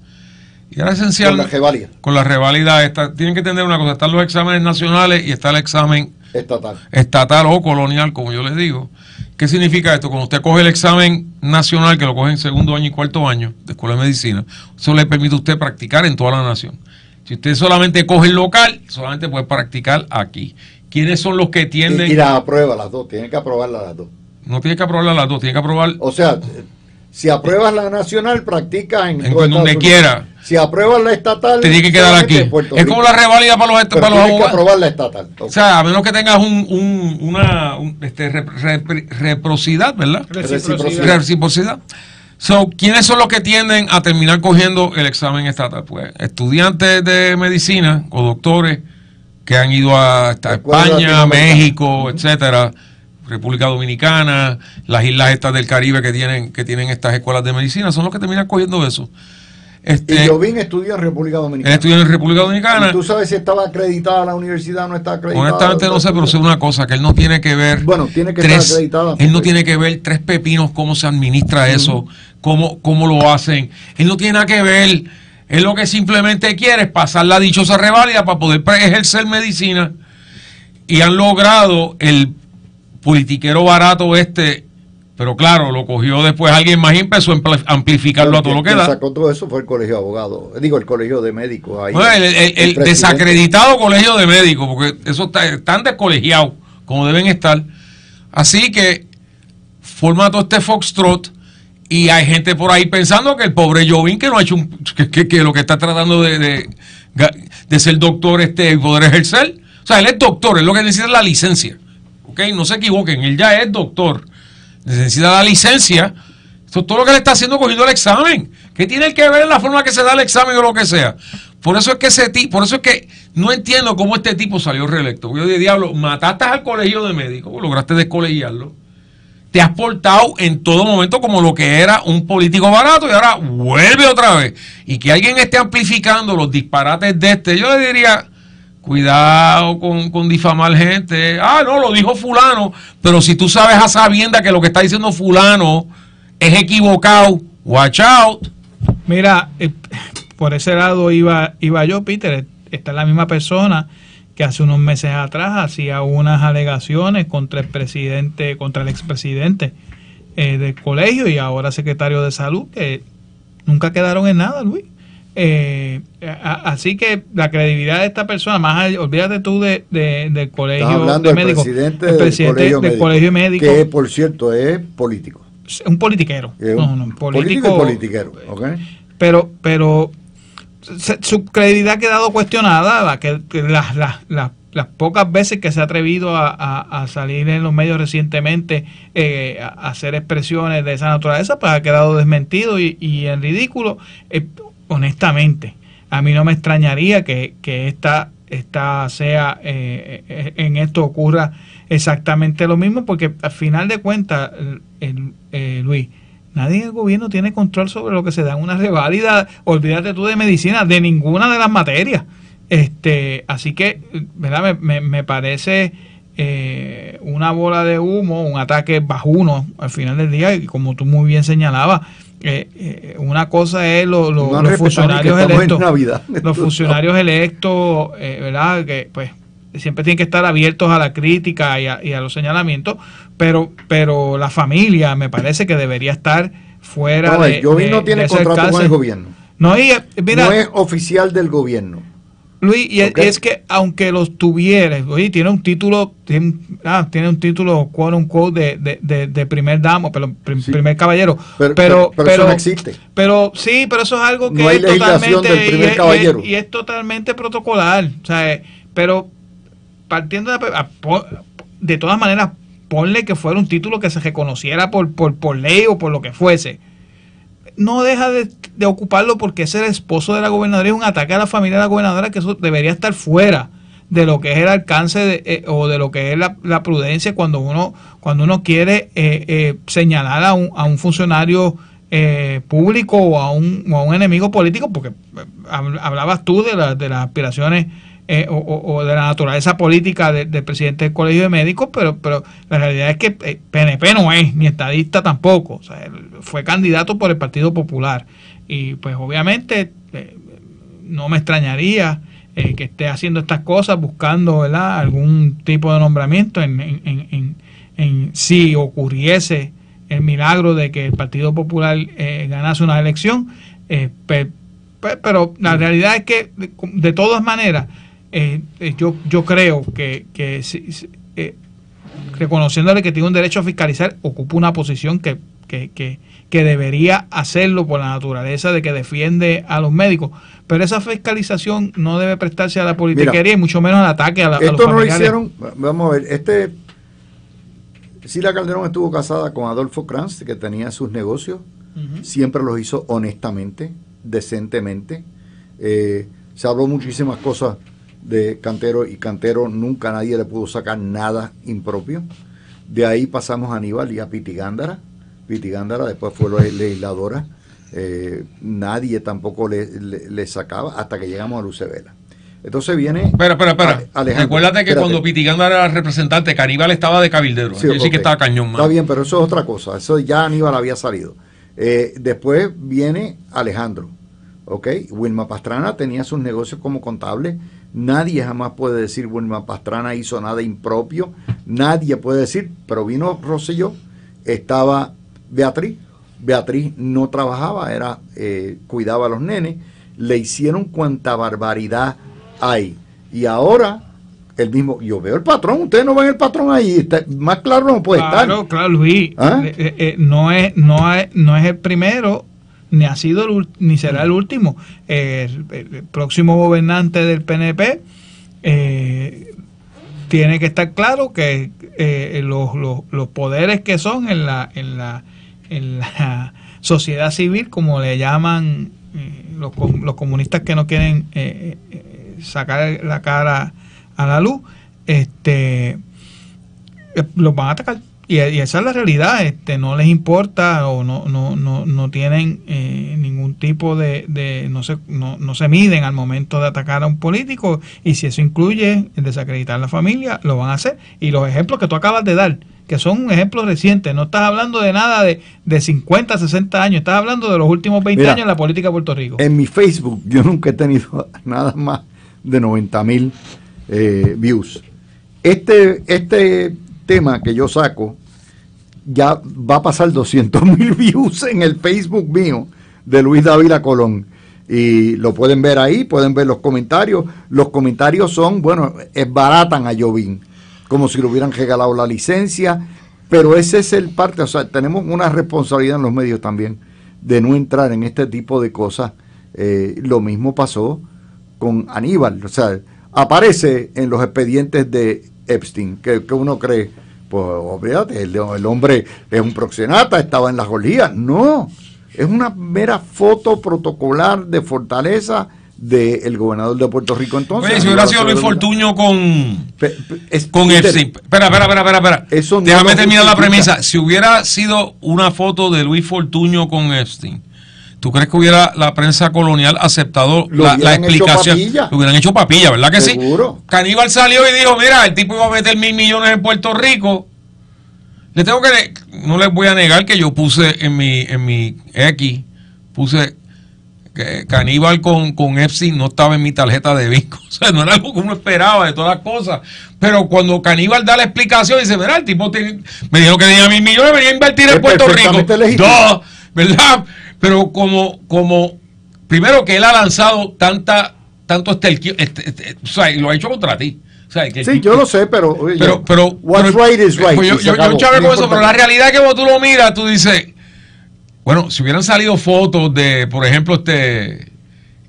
Y era esencial. Con la reválida. Con la reválida. Tienen que entender una cosa: están los exámenes nacionales y está el examen estatal o colonial, como yo les digo. ¿Qué significa esto? Cuando usted coge el examen nacional, que lo coge en segundo año y cuarto año de Escuela de Medicina, eso le permite a usted practicar en toda la nación. Si usted solamente coge el local, solamente puede practicar aquí. ¿Quiénes son los que tienden? Y las aprueba las dos, tiene que aprobarlas las dos. No tiene que aprobarlas las dos, tiene que aprobar... O sea, si apruebas la nacional, practica en donde quiera. Si apruebas la estatal, te tiene que quedar aquí. Es como la reválida para los abogados. Tienes que aprobar la estatal. Okay. O sea, a menos que tengas una reciprocidad, ¿verdad? Reciprocidad. So, ¿quiénes son los que tienden a terminar cogiendo el examen estatal? Pues estudiantes de medicina o doctores que han ido hasta España, México, etcétera, República Dominicana, las islas estas del Caribe que tienen estas escuelas de medicina, son los que terminan cogiendo eso. Y Jovín estudió en República Dominicana. Él estudió en República Dominicana. ¿Y tú sabes si estaba acreditada la universidad o no está acreditada? Honestamente no sé, pero sé una cosa, que él no tiene que ver... Bueno, tiene que estar acreditada. Él no tiene que ver tres pepinos cómo se administra eso, cómo lo hacen. Él no tiene nada que ver. Él lo que simplemente quiere es pasar la dichosa reválida para poder ejercer medicina. Y han logrado el politiquero barato pero claro, lo cogió después alguien más y empezó a amplificarlo a todo lo que da. Sacó todo eso fue el colegio de abogados, el colegio de médicos. Ahí bueno, el desacreditado colegio de médicos, porque eso están descolegiados como deben estar. Así que forma todo este foxtrot y hay gente por ahí pensando que el pobre Jovín que no ha hecho que lo que está tratando de ser doctor y poder ejercer. O sea, él es doctor, es lo que necesita la licencia. ¿Ok? No se equivoquen, él ya es doctor. Necesita la licencia. Esto es todo lo que le está haciendo cogiendo el examen. ¿Qué tiene que ver en la forma que se da el examen o lo que sea? Por eso es que no entiendo cómo este tipo salió reelecto. Yo de diablo, mataste al colegio de médicos, lograste descolegiarlo. Te has portado en todo momento como lo que era un político barato y ahora vuelve otra vez. Y que alguien esté amplificando los disparates yo le diría... Cuidado con difamar gente. No, lo dijo fulano. Pero si tú sabes a sabienda que lo que está diciendo fulano es equivocado, watch out. Mira, por ese lado iba yo, Peter. Esta es la misma persona que hace unos meses atrás hacía unas alegaciones contra el expresidente del colegio y ahora secretario de salud, que nunca quedaron en nada, Luis. Así que la credibilidad de esta persona, olvídate tú del colegio de médicos, el presidente del colegio de médicos, que por cierto es político, un politiquero, político y politiquero, okay. Pero su credibilidad ha quedado cuestionada, las pocas veces que se ha atrevido a salir en los medios recientemente a hacer expresiones de esa naturaleza, pues ha quedado desmentido y en ridículo. Honestamente, a mí no me extrañaría que esta sea en esto ocurra exactamente lo mismo, porque al final de cuentas, Luis, nadie en el gobierno tiene control sobre lo que se da en una reválida. Olvídate tú de medicina, de ninguna de las materias. Así que, ¿verdad? Me parece una bola de humo, un ataque bajuno al final del día, y como tú muy bien señalabas, una cosa es los funcionarios electos, los funcionarios electos, ¿verdad? Que pues siempre tienen que estar abiertos a la crítica y a los señalamientos, pero la familia me parece que debería estar fuera de. Jovín no tiene contrato con el gobierno. No es oficial del gobierno. Luis, y okay. Es que aunque los tuviera, oye, tiene un título, quote unquote, de primer damo, primer caballero. Pero eso no existe. Pero sí, pero eso es algo que no hay es totalmente del primer caballero. Y es totalmente protocolar. O sea, pero partiendo de todas maneras, ponle que fuera un título que se reconociera por ley o por lo que fuese. No deja de ocuparlo porque es el esposo de la gobernadora, es un ataque a la familia de la gobernadora, que eso debería estar fuera de lo que es el alcance o de lo que es la prudencia cuando uno quiere señalar a un funcionario público o a un enemigo político, porque hablabas tú de las aspiraciones o de la naturaleza política del presidente del colegio de médicos, pero la realidad es que PNP no es, ni estadista tampoco. O sea, él fue candidato por el Partido Popular y pues obviamente no me extrañaría que esté haciendo estas cosas, buscando, ¿verdad?, algún tipo de nombramiento en si ocurriese el milagro de que el Partido Popular ganase una elección. Pero la realidad es que, de todas maneras, yo creo que reconociéndole que tiene un derecho a fiscalizar, ocupa una posición que debería hacerlo por la naturaleza de que defiende a los médicos, pero esa fiscalización no debe prestarse a la politiquería y mucho menos al ataque a los familiares. No lo hicieron, vamos a ver, Sila Calderón estuvo casada con Adolfo Kranz, que tenía sus negocios, siempre los hizo honestamente, decentemente. Se habló muchísimas cosas de Cantero, y Cantero nunca nadie le pudo sacar nada impropio. De ahí pasamos a Aníbal y a Piti Gándara. Piti Gándara después fue legisladora. Nadie tampoco le sacaba hasta que llegamos a Lucevela. Entonces viene... Espera. Recuérdate que cuando Piti Gándara era representante, que Aníbal estaba de cabildero. Sí, sí que estaba cañón, man. Está bien, pero eso es otra cosa. Eso ya Aníbal había salido. Después viene Alejandro. Wilma Pastrana tenía sus negocios como contable. Nadie jamás puede decir Wilma Pastrana hizo nada impropio. Nadie puede decir, pero vino Rosselló, estaba Beatriz no trabajaba, cuidaba a los nenes, le hicieron cuanta barbaridad hay. Y ahora, el mismo, yo veo el patrón, ustedes no ven el patrón ahí, más claro no puede estar. Claro, Luis, no es el primero, ni será el último. El próximo gobernante del PNP tiene que estar claro que los poderes que son en la sociedad civil, como le llaman los comunistas que no quieren sacar la cara a la luz, los van a atacar. Y esa es la realidad. No les importa, o no tienen ningún tipo no se miden al momento de atacar a un político, y si eso incluye el desacreditar a la familia, lo van a hacer. Y los ejemplos que tú acabas de dar, que son ejemplos recientes, no estás hablando de nada de 50, 60 años, estás hablando de los últimos 20 años en la política de Puerto Rico. En mi Facebook yo nunca he tenido nada más de 90,000 views. Este tema que yo saco ya va a pasar 200,000 views en el Facebook mío de Luis Dávila Colón, y lo pueden ver ahí, pueden ver los comentarios. Los comentarios son, esbaratan a Jovín como si le hubieran regalado la licencia, pero ese es el parte, o sea, tenemos una responsabilidad en los medios también de no entrar en este tipo de cosas. Lo mismo pasó con Aníbal, o sea, aparece en los expedientes de Epstein, que uno cree, pues olvídate, el hombre es un proxeneta, estaba en las orgías. No, es una mera foto protocolar de fortaleza del gobernador de Puerto Rico entonces. Oye, si hubiera sido Luis Fortuño con Epstein. Espera. Déjame terminar la premisa. Si hubiera sido una foto de Luis Fortuño con Epstein, ¿tú crees que hubiera la prensa colonial aceptado la explicación? Lo hubieran hecho papilla, ¿verdad que seguro. Sí? Caníbal salió y dijo, mira, el tipo iba a meter 1,000 millones en Puerto Rico. No les voy a negar que yo puse en mi X, puse que Caníbal con Epstein no estaba en mi tarjeta de bingo. O sea, no era algo que uno esperaba de todas las cosas. Pero cuando Caníbal da la explicación, dice, mira, el tipo me dijo que tenía 1,000 millones, venía a invertir en Puerto Rico. No, ¿verdad? Pero como primero que él ha lanzado tanto o sea, y lo ha hecho contra ti. O sea, sí, yo lo sé, pero what's right is right. Pues yo chavé con eso, pero la realidad es que cuando tú lo miras, tú dices, bueno, si hubieran salido fotos de, por ejemplo,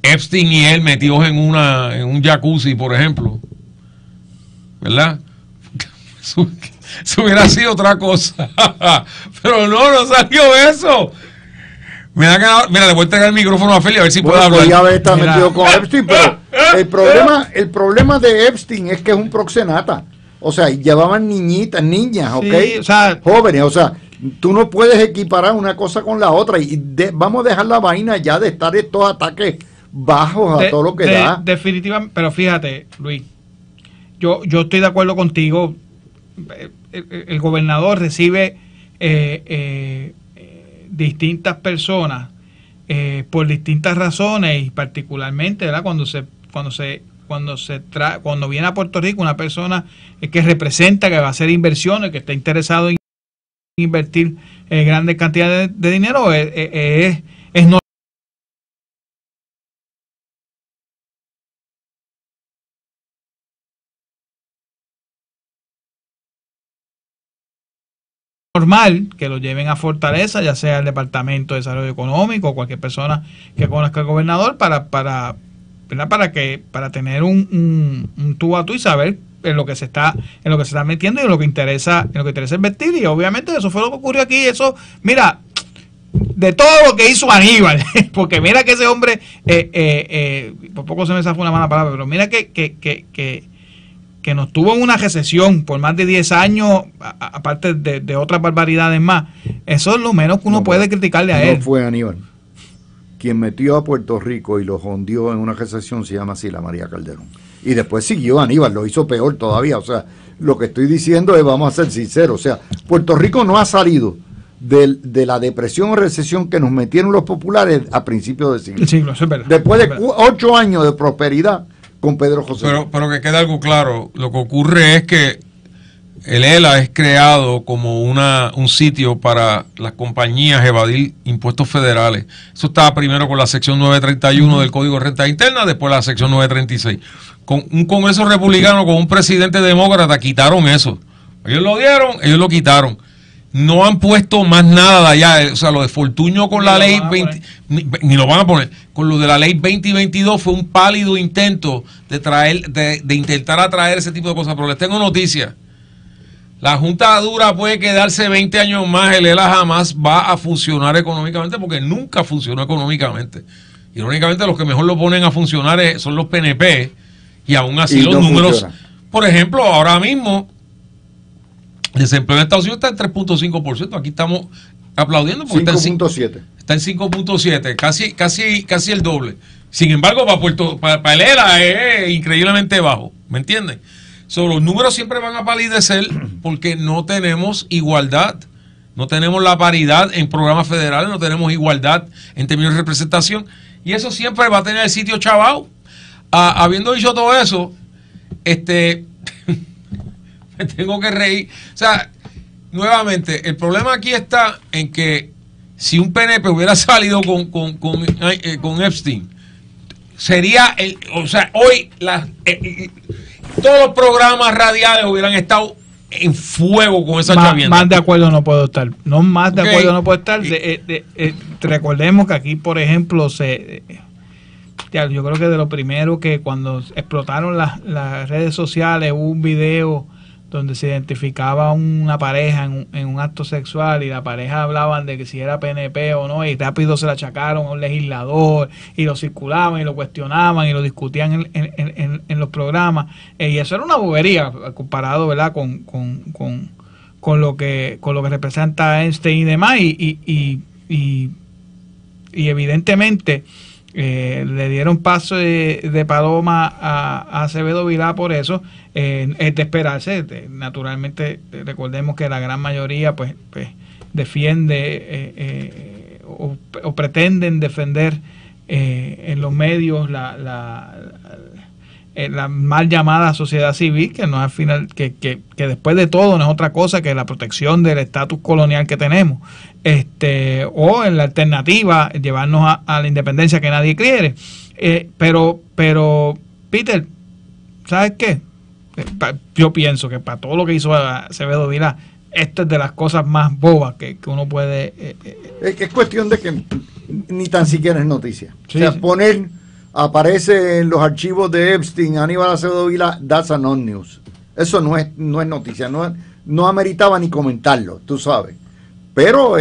Epstein y él metidos en un jacuzzi, por ejemplo, ¿verdad? Eso hubiera sido otra cosa. Pero no salió eso. Mira, le voy a entregar el micrófono a Feli a ver si puedo hablar. Ya está metido con Epstein, pero el problema de Epstein es que es un proxenata. O sea, llevaban niñas, ¿ok? Sí, o sea, jóvenes, o sea, tú no puedes equiparar una cosa con la otra. Y vamos a dejar la vaina ya de estar estos ataques bajos a todo lo que da. Definitivamente, pero fíjate, Luis, yo estoy de acuerdo contigo. El gobernador recibe distintas personas por distintas razones, y particularmente, ¿verdad? cuando se cuando viene a Puerto Rico una persona que representa, que va a hacer inversiones, que está interesado en invertir grandes cantidades de dinero, es normal que lo lleven a Fortaleza, ya sea el Departamento de Desarrollo Económico o cualquier persona que conozca al gobernador para tener un tú a tú y saber en lo que se está metiendo y en lo que interesa invertir. Y obviamente eso fue lo que ocurrió aquí. Eso, mira, de todo lo que hizo Aníbal, porque mira que ese hombre, por poco se me zafó una mala palabra, pero mira que nos tuvo en una recesión por más de 10 años, aparte de otras barbaridades más. Eso es lo menos que uno puede criticarle a él. No fue Aníbal. Quien metió a Puerto Rico y lo hundió en una recesión se llama Sila María Calderón. Y después siguió Aníbal, lo hizo peor todavía. O sea, lo que estoy diciendo es, vamos a ser sinceros, o sea, Puerto Rico no ha salido de la depresión o recesión que nos metieron los populares a principios del siglo. Eso es verdad. Después de 8 años de prosperidad con Pedro José. Pero que quede algo claro, lo que ocurre es que el ELA es creado como un sitio para las compañías evadir impuestos federales. Eso estaba primero con la sección 931 del Código de Renta Interna, después la sección 936. Con un Congreso republicano, con un presidente demócrata, quitaron eso. Ellos lo dieron, ellos lo quitaron. No han puesto más nada de allá. O sea, lo de Fortuño con la ley 20, ni lo van a poner. Con lo de la ley 2022 fue un pálido intento de intentar atraer ese tipo de cosas. Pero les tengo noticias. La Junta Dura puede quedarse 20 años más, el ELA jamás va a funcionar económicamente porque nunca funcionó económicamente. Irónicamente, los que mejor lo ponen a funcionar son los PNP y aún así los números. Por ejemplo, ahora mismo el desempleo en Estados Unidos está en 3.5%. Aquí estamos aplaudiendo porque 5.7. Está en 5.7, casi el doble. Sin embargo, para el ELA es increíblemente bajo. ¿Me entienden? Los números siempre van a palidecer porque no tenemos igualdad, no tenemos la paridad en programas federales, no tenemos igualdad en términos de representación y eso siempre va a tener el sitio chavao. Habiendo dicho todo eso, me tengo que reír. O sea, nuevamente, el problema aquí está en que si un PNP hubiera salido con Epstein, sería hoy todos los programas radiales hubieran estado en fuego con esa chavienda. Más de acuerdo no puedo estar. No más de acuerdo no puedo estar. Recordemos que aquí, por ejemplo, yo creo que de lo primero que cuando explotaron las redes sociales hubo un video donde se identificaba una pareja en un acto sexual y la pareja hablaban de que si era PNP o no y rápido se la achacaron a un legislador y lo circulaban y lo cuestionaban y lo discutían en los programas y eso era una bobería comparado, ¿verdad? con lo que representa Einstein y demás y evidentemente le dieron paso de paloma a Acevedo Vilá por eso. Es de esperarse. Naturalmente, recordemos que la gran mayoría pues defiende o pretenden defender en los medios la mal llamada sociedad civil, que no es al final, que después de todo no es otra cosa que la protección del estatus colonial que tenemos, o en la alternativa llevarnos a la independencia que nadie quiere, pero Peter, ¿sabes qué? Yo pienso que para todo lo que hizo Acevedo Vilá, esta es de las cosas más bobas que uno puede es cuestión de que ni tan siquiera es noticia. Sí, o sea, sí. Aparece en los archivos de Epstein, Aníbal Acevedo Vilá, that's a non-news. Eso no es noticia, no ameritaba ni comentarlo, tú sabes. Pero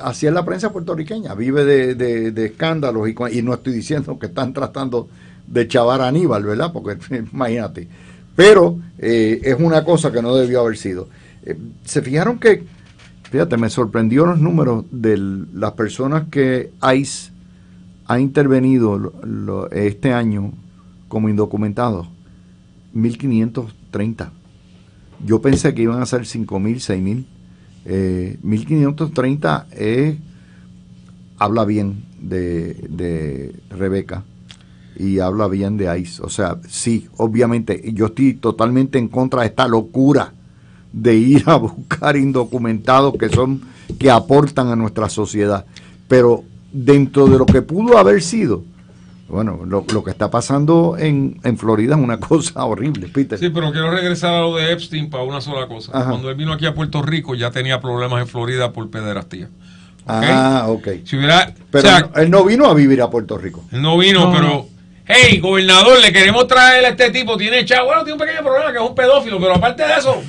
así es la prensa puertorriqueña, vive de escándalos y no estoy diciendo que están tratando de chavar a Aníbal, ¿verdad? Porque imagínate. Pero es una cosa que no debió haber sido. Se fijaron que, fíjate, me sorprendió los números de las personas que ICE ha intervenido este año como indocumentados, 1.530. Yo pensé que iban a ser 5.000, 6.000. 1.530 habla bien de Rebeca. y habla bien de ICE. O sea, sí, obviamente, yo estoy totalmente en contra de esta locura de ir a buscar indocumentados que aportan a nuestra sociedad. Pero dentro de lo que pudo haber sido, bueno, lo que está pasando en Florida es una cosa horrible, Peter. Sí, pero quiero regresar a lo de Epstein para una sola cosa. Ajá. Cuando él vino aquí a Puerto Rico ya tenía problemas en Florida por pederastía. ¿Okay? Ah, ok. Si hubiera, Pero él no vino a vivir a Puerto Rico. Él no vino, pero... Hey, gobernador, le queremos traer a este tipo. Tiene chavo. Bueno, tiene un pequeño problema que es un pedófilo, pero aparte de eso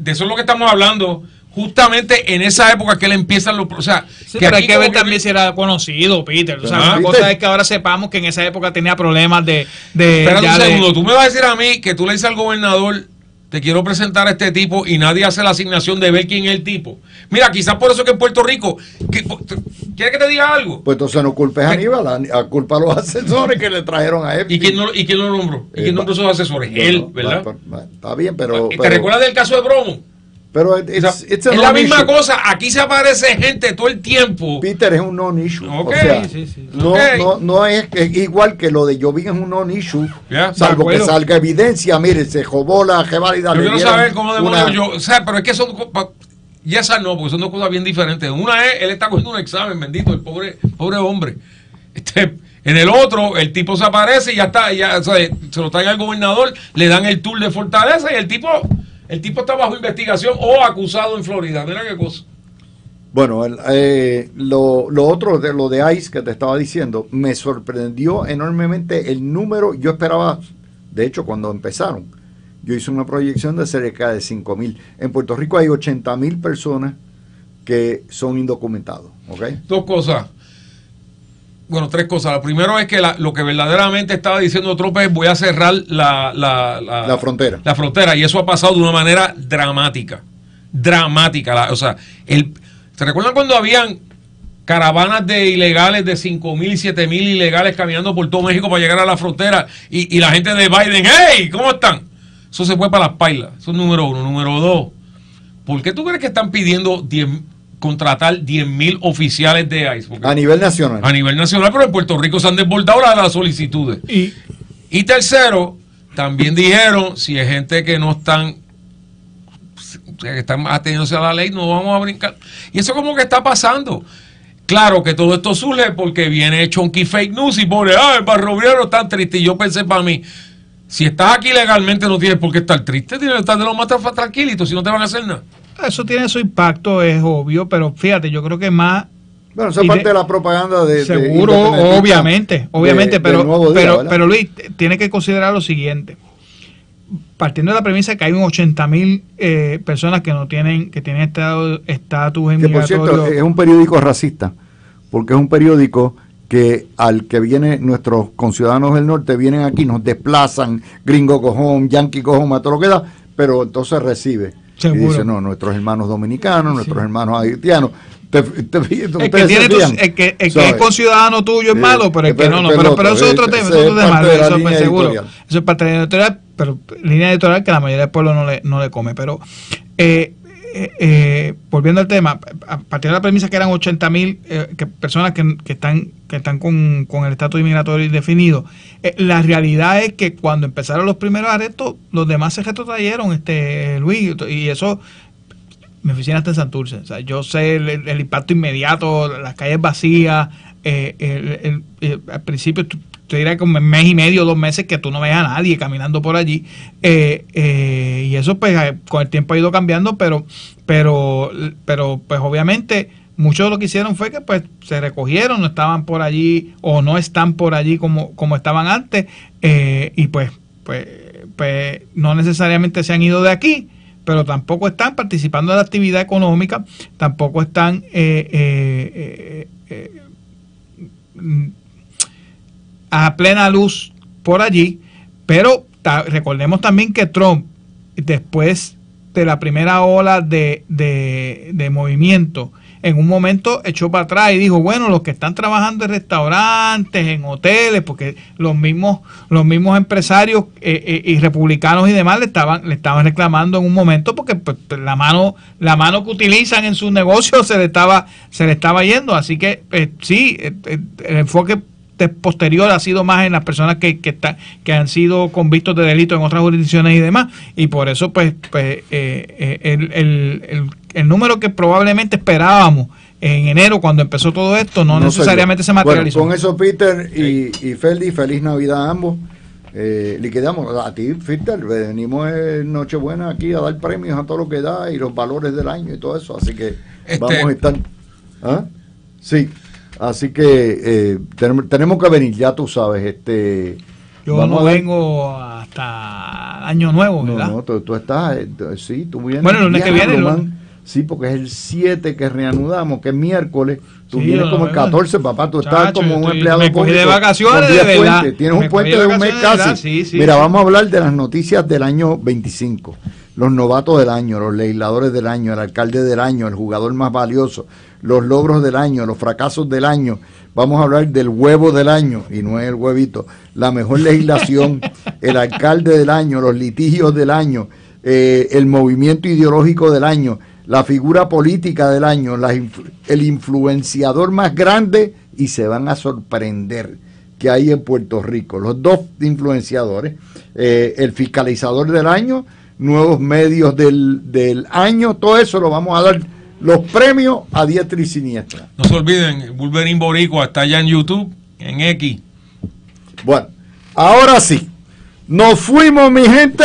es lo que estamos hablando. Justamente en esa época que él empieza los... O sea, sí, pero hay que ver también si era conocido, Peter. O sea, una cosa es que ahora sepamos que en esa época tenía problemas de espérate un segundo, tú me vas a decir a mí que tú le dices al gobernador, te quiero presentar a este tipo y nadie hace la asignación de ver quién es el tipo. Mira, quizás por eso que en Puerto Rico... ¿Quieres que te diga algo? Pues entonces no culpes a Aníbal, a culpa a los asesores que le trajeron a él. ¿Y quién lo nombró? ¿Y quién nombró esos asesores? Él, ¿verdad? Está bien, pero... ¿Te recuerdas del caso de Bromo? Pero es la misma cosa, aquí se aparece gente todo el tiempo. Peter, es un non-issue. Okay. O sea, sí. No es igual que lo de Jovín, es un non-issue. Yeah. Salvo que salga evidencia, mire, se robó la reválida. Yo quiero saber cómo demonios yo... O sea, pero es que son... Y esa no, porque son dos cosas bien diferentes. Una es, él está cogiendo un examen, bendito, el pobre hombre. En el otro, el tipo se aparece y ya está, o sea, se lo trae al gobernador, le dan el tour de Fortaleza y el tipo está bajo investigación o acusado en Florida. Mira qué cosa. Bueno, lo otro de lo de ICE que te estaba diciendo, me sorprendió enormemente el número. Yo esperaba, de hecho, cuando empezaron, yo hice una proyección de cerca de 5,000. En Puerto Rico hay 80,000 personas que son indocumentados. ¿Okay? Dos cosas. Bueno, tres cosas. Lo primero es que lo que verdaderamente estaba diciendo Trump es voy a cerrar la frontera. La frontera. Y eso ha pasado de una manera dramática. Dramática. ¿Se recuerdan cuando habían caravanas de ilegales de 5,000 y 7,000 ilegales caminando por todo México para llegar a la frontera? Y la gente de Biden, ¡hey! ¿Cómo están? Eso se fue para las pailas. Eso es número uno. Número dos, ¿por qué tú crees que están pidiendo contratar 10,000 oficiales de ICE? Porque a nivel nacional. A nivel nacional, pero en Puerto Rico se han desbordado las solicitudes. Y tercero, también dijeron, si hay gente que no están ateniéndose a la ley, no vamos a brincar. Y eso como que está pasando. Claro que todo esto surge porque viene Chonky Fake News y pone, el Barrio Obrero está triste. Y yo pensé para mí, si estás aquí legalmente no tienes por qué estar triste, tienes que estar de lo más tranquilito, si no te van a hacer nada. Eso tiene su impacto, es obvio, pero fíjate, yo creo que más... Bueno, eso es parte de la propaganda de... Seguro, obviamente, pero Luis, tiene que considerar lo siguiente. Partiendo de la premisa que hay un 80,000 personas que no tienen, que tienen estatus en por cierto, es un periódico racista, porque es un periódico que al que viene nuestros conciudadanos del norte vienen aquí, nos desplazan, gringo cojón, yanqui cojón, a todo lo que da, pero entonces recibe. Seguro. Y dice, no, nuestros hermanos dominicanos, nuestros hermanos haitianos. El que es conciudadano tuyo es malo, pero el que no, pero eso es otro tema, eso es seguro. Eso es parte de la editorial, pero línea editorial que la mayoría del pueblo no le come. Pero volviendo al tema, a partir de la premisa que eran 80,000 personas que están con el estatus inmigratorio indefinido, la realidad es que cuando empezaron los primeros arrestos, los demás se retrotrayeron, Luis, y eso... Mi oficina está en Santurce, o sea, yo sé el impacto inmediato, las calles vacías, al principio te diría como un mes y medio, 2 meses que tú no ves a nadie caminando por allí, y eso pues con el tiempo ha ido cambiando, pero pues obviamente muchos de lo que hicieron fue que pues se recogieron, no estaban por allí o no están por allí como estaban antes, y pues no necesariamente se han ido de aquí, pero tampoco están participando de la actividad económica, tampoco están a plena luz por allí, pero recordemos también que Trump, después de la primera ola de movimiento, en un momento echó para atrás y dijo, bueno, los que están trabajando en restaurantes, en hoteles, porque los mismos empresarios y republicanos y demás le estaban reclamando en un momento porque pues, la mano que utilizan en sus negocios se le estaba yendo, así que sí, el enfoque posterior ha sido más en las personas que han sido convictos de delito en otras jurisdicciones y demás, y por eso el número que probablemente esperábamos en enero cuando empezó todo esto no necesariamente se materializó. Bueno, con eso, Peter y feliz Navidad a ambos. Liquidamos a ti, Peter, venimos en Nochebuena aquí a dar premios a todo lo que da y los valores del año y todo eso, así que vamos a estar. ¿Ah? Sí, así que tenemos que venir, ya tú sabes. Yo no vengo hasta Año Nuevo, ¿verdad? No, tú estás, sí, tú vienes. Bueno, el lunes que viene. Sí, porque es el 7 que reanudamos, que es miércoles. Tú vienes como el 14, papá. Tú estás como un empleado público. Me cogí de vacaciones, de verdad. Tienes un puente de un mes casi. Mira, vamos a hablar de las noticias del año 25. Los novatos del año, los legisladores del año, el alcalde del año, el jugador más valioso, los logros del año, los fracasos del año. Vamos a hablar del huevo del año, y no es el huevito, la mejor legislación, el alcalde del año, los litigios del año, el movimiento ideológico del año, la figura política del año, el influenciador más grande, y se van a sorprender que hay en Puerto Rico. Los dos influenciadores, el fiscalizador del año, nuevos medios del año, todo eso lo vamos a dar, los premios a diestra y siniestra. No se olviden, Wolverine Boricua está allá en YouTube, en X. Bueno, ahora sí, nos fuimos, mi gente.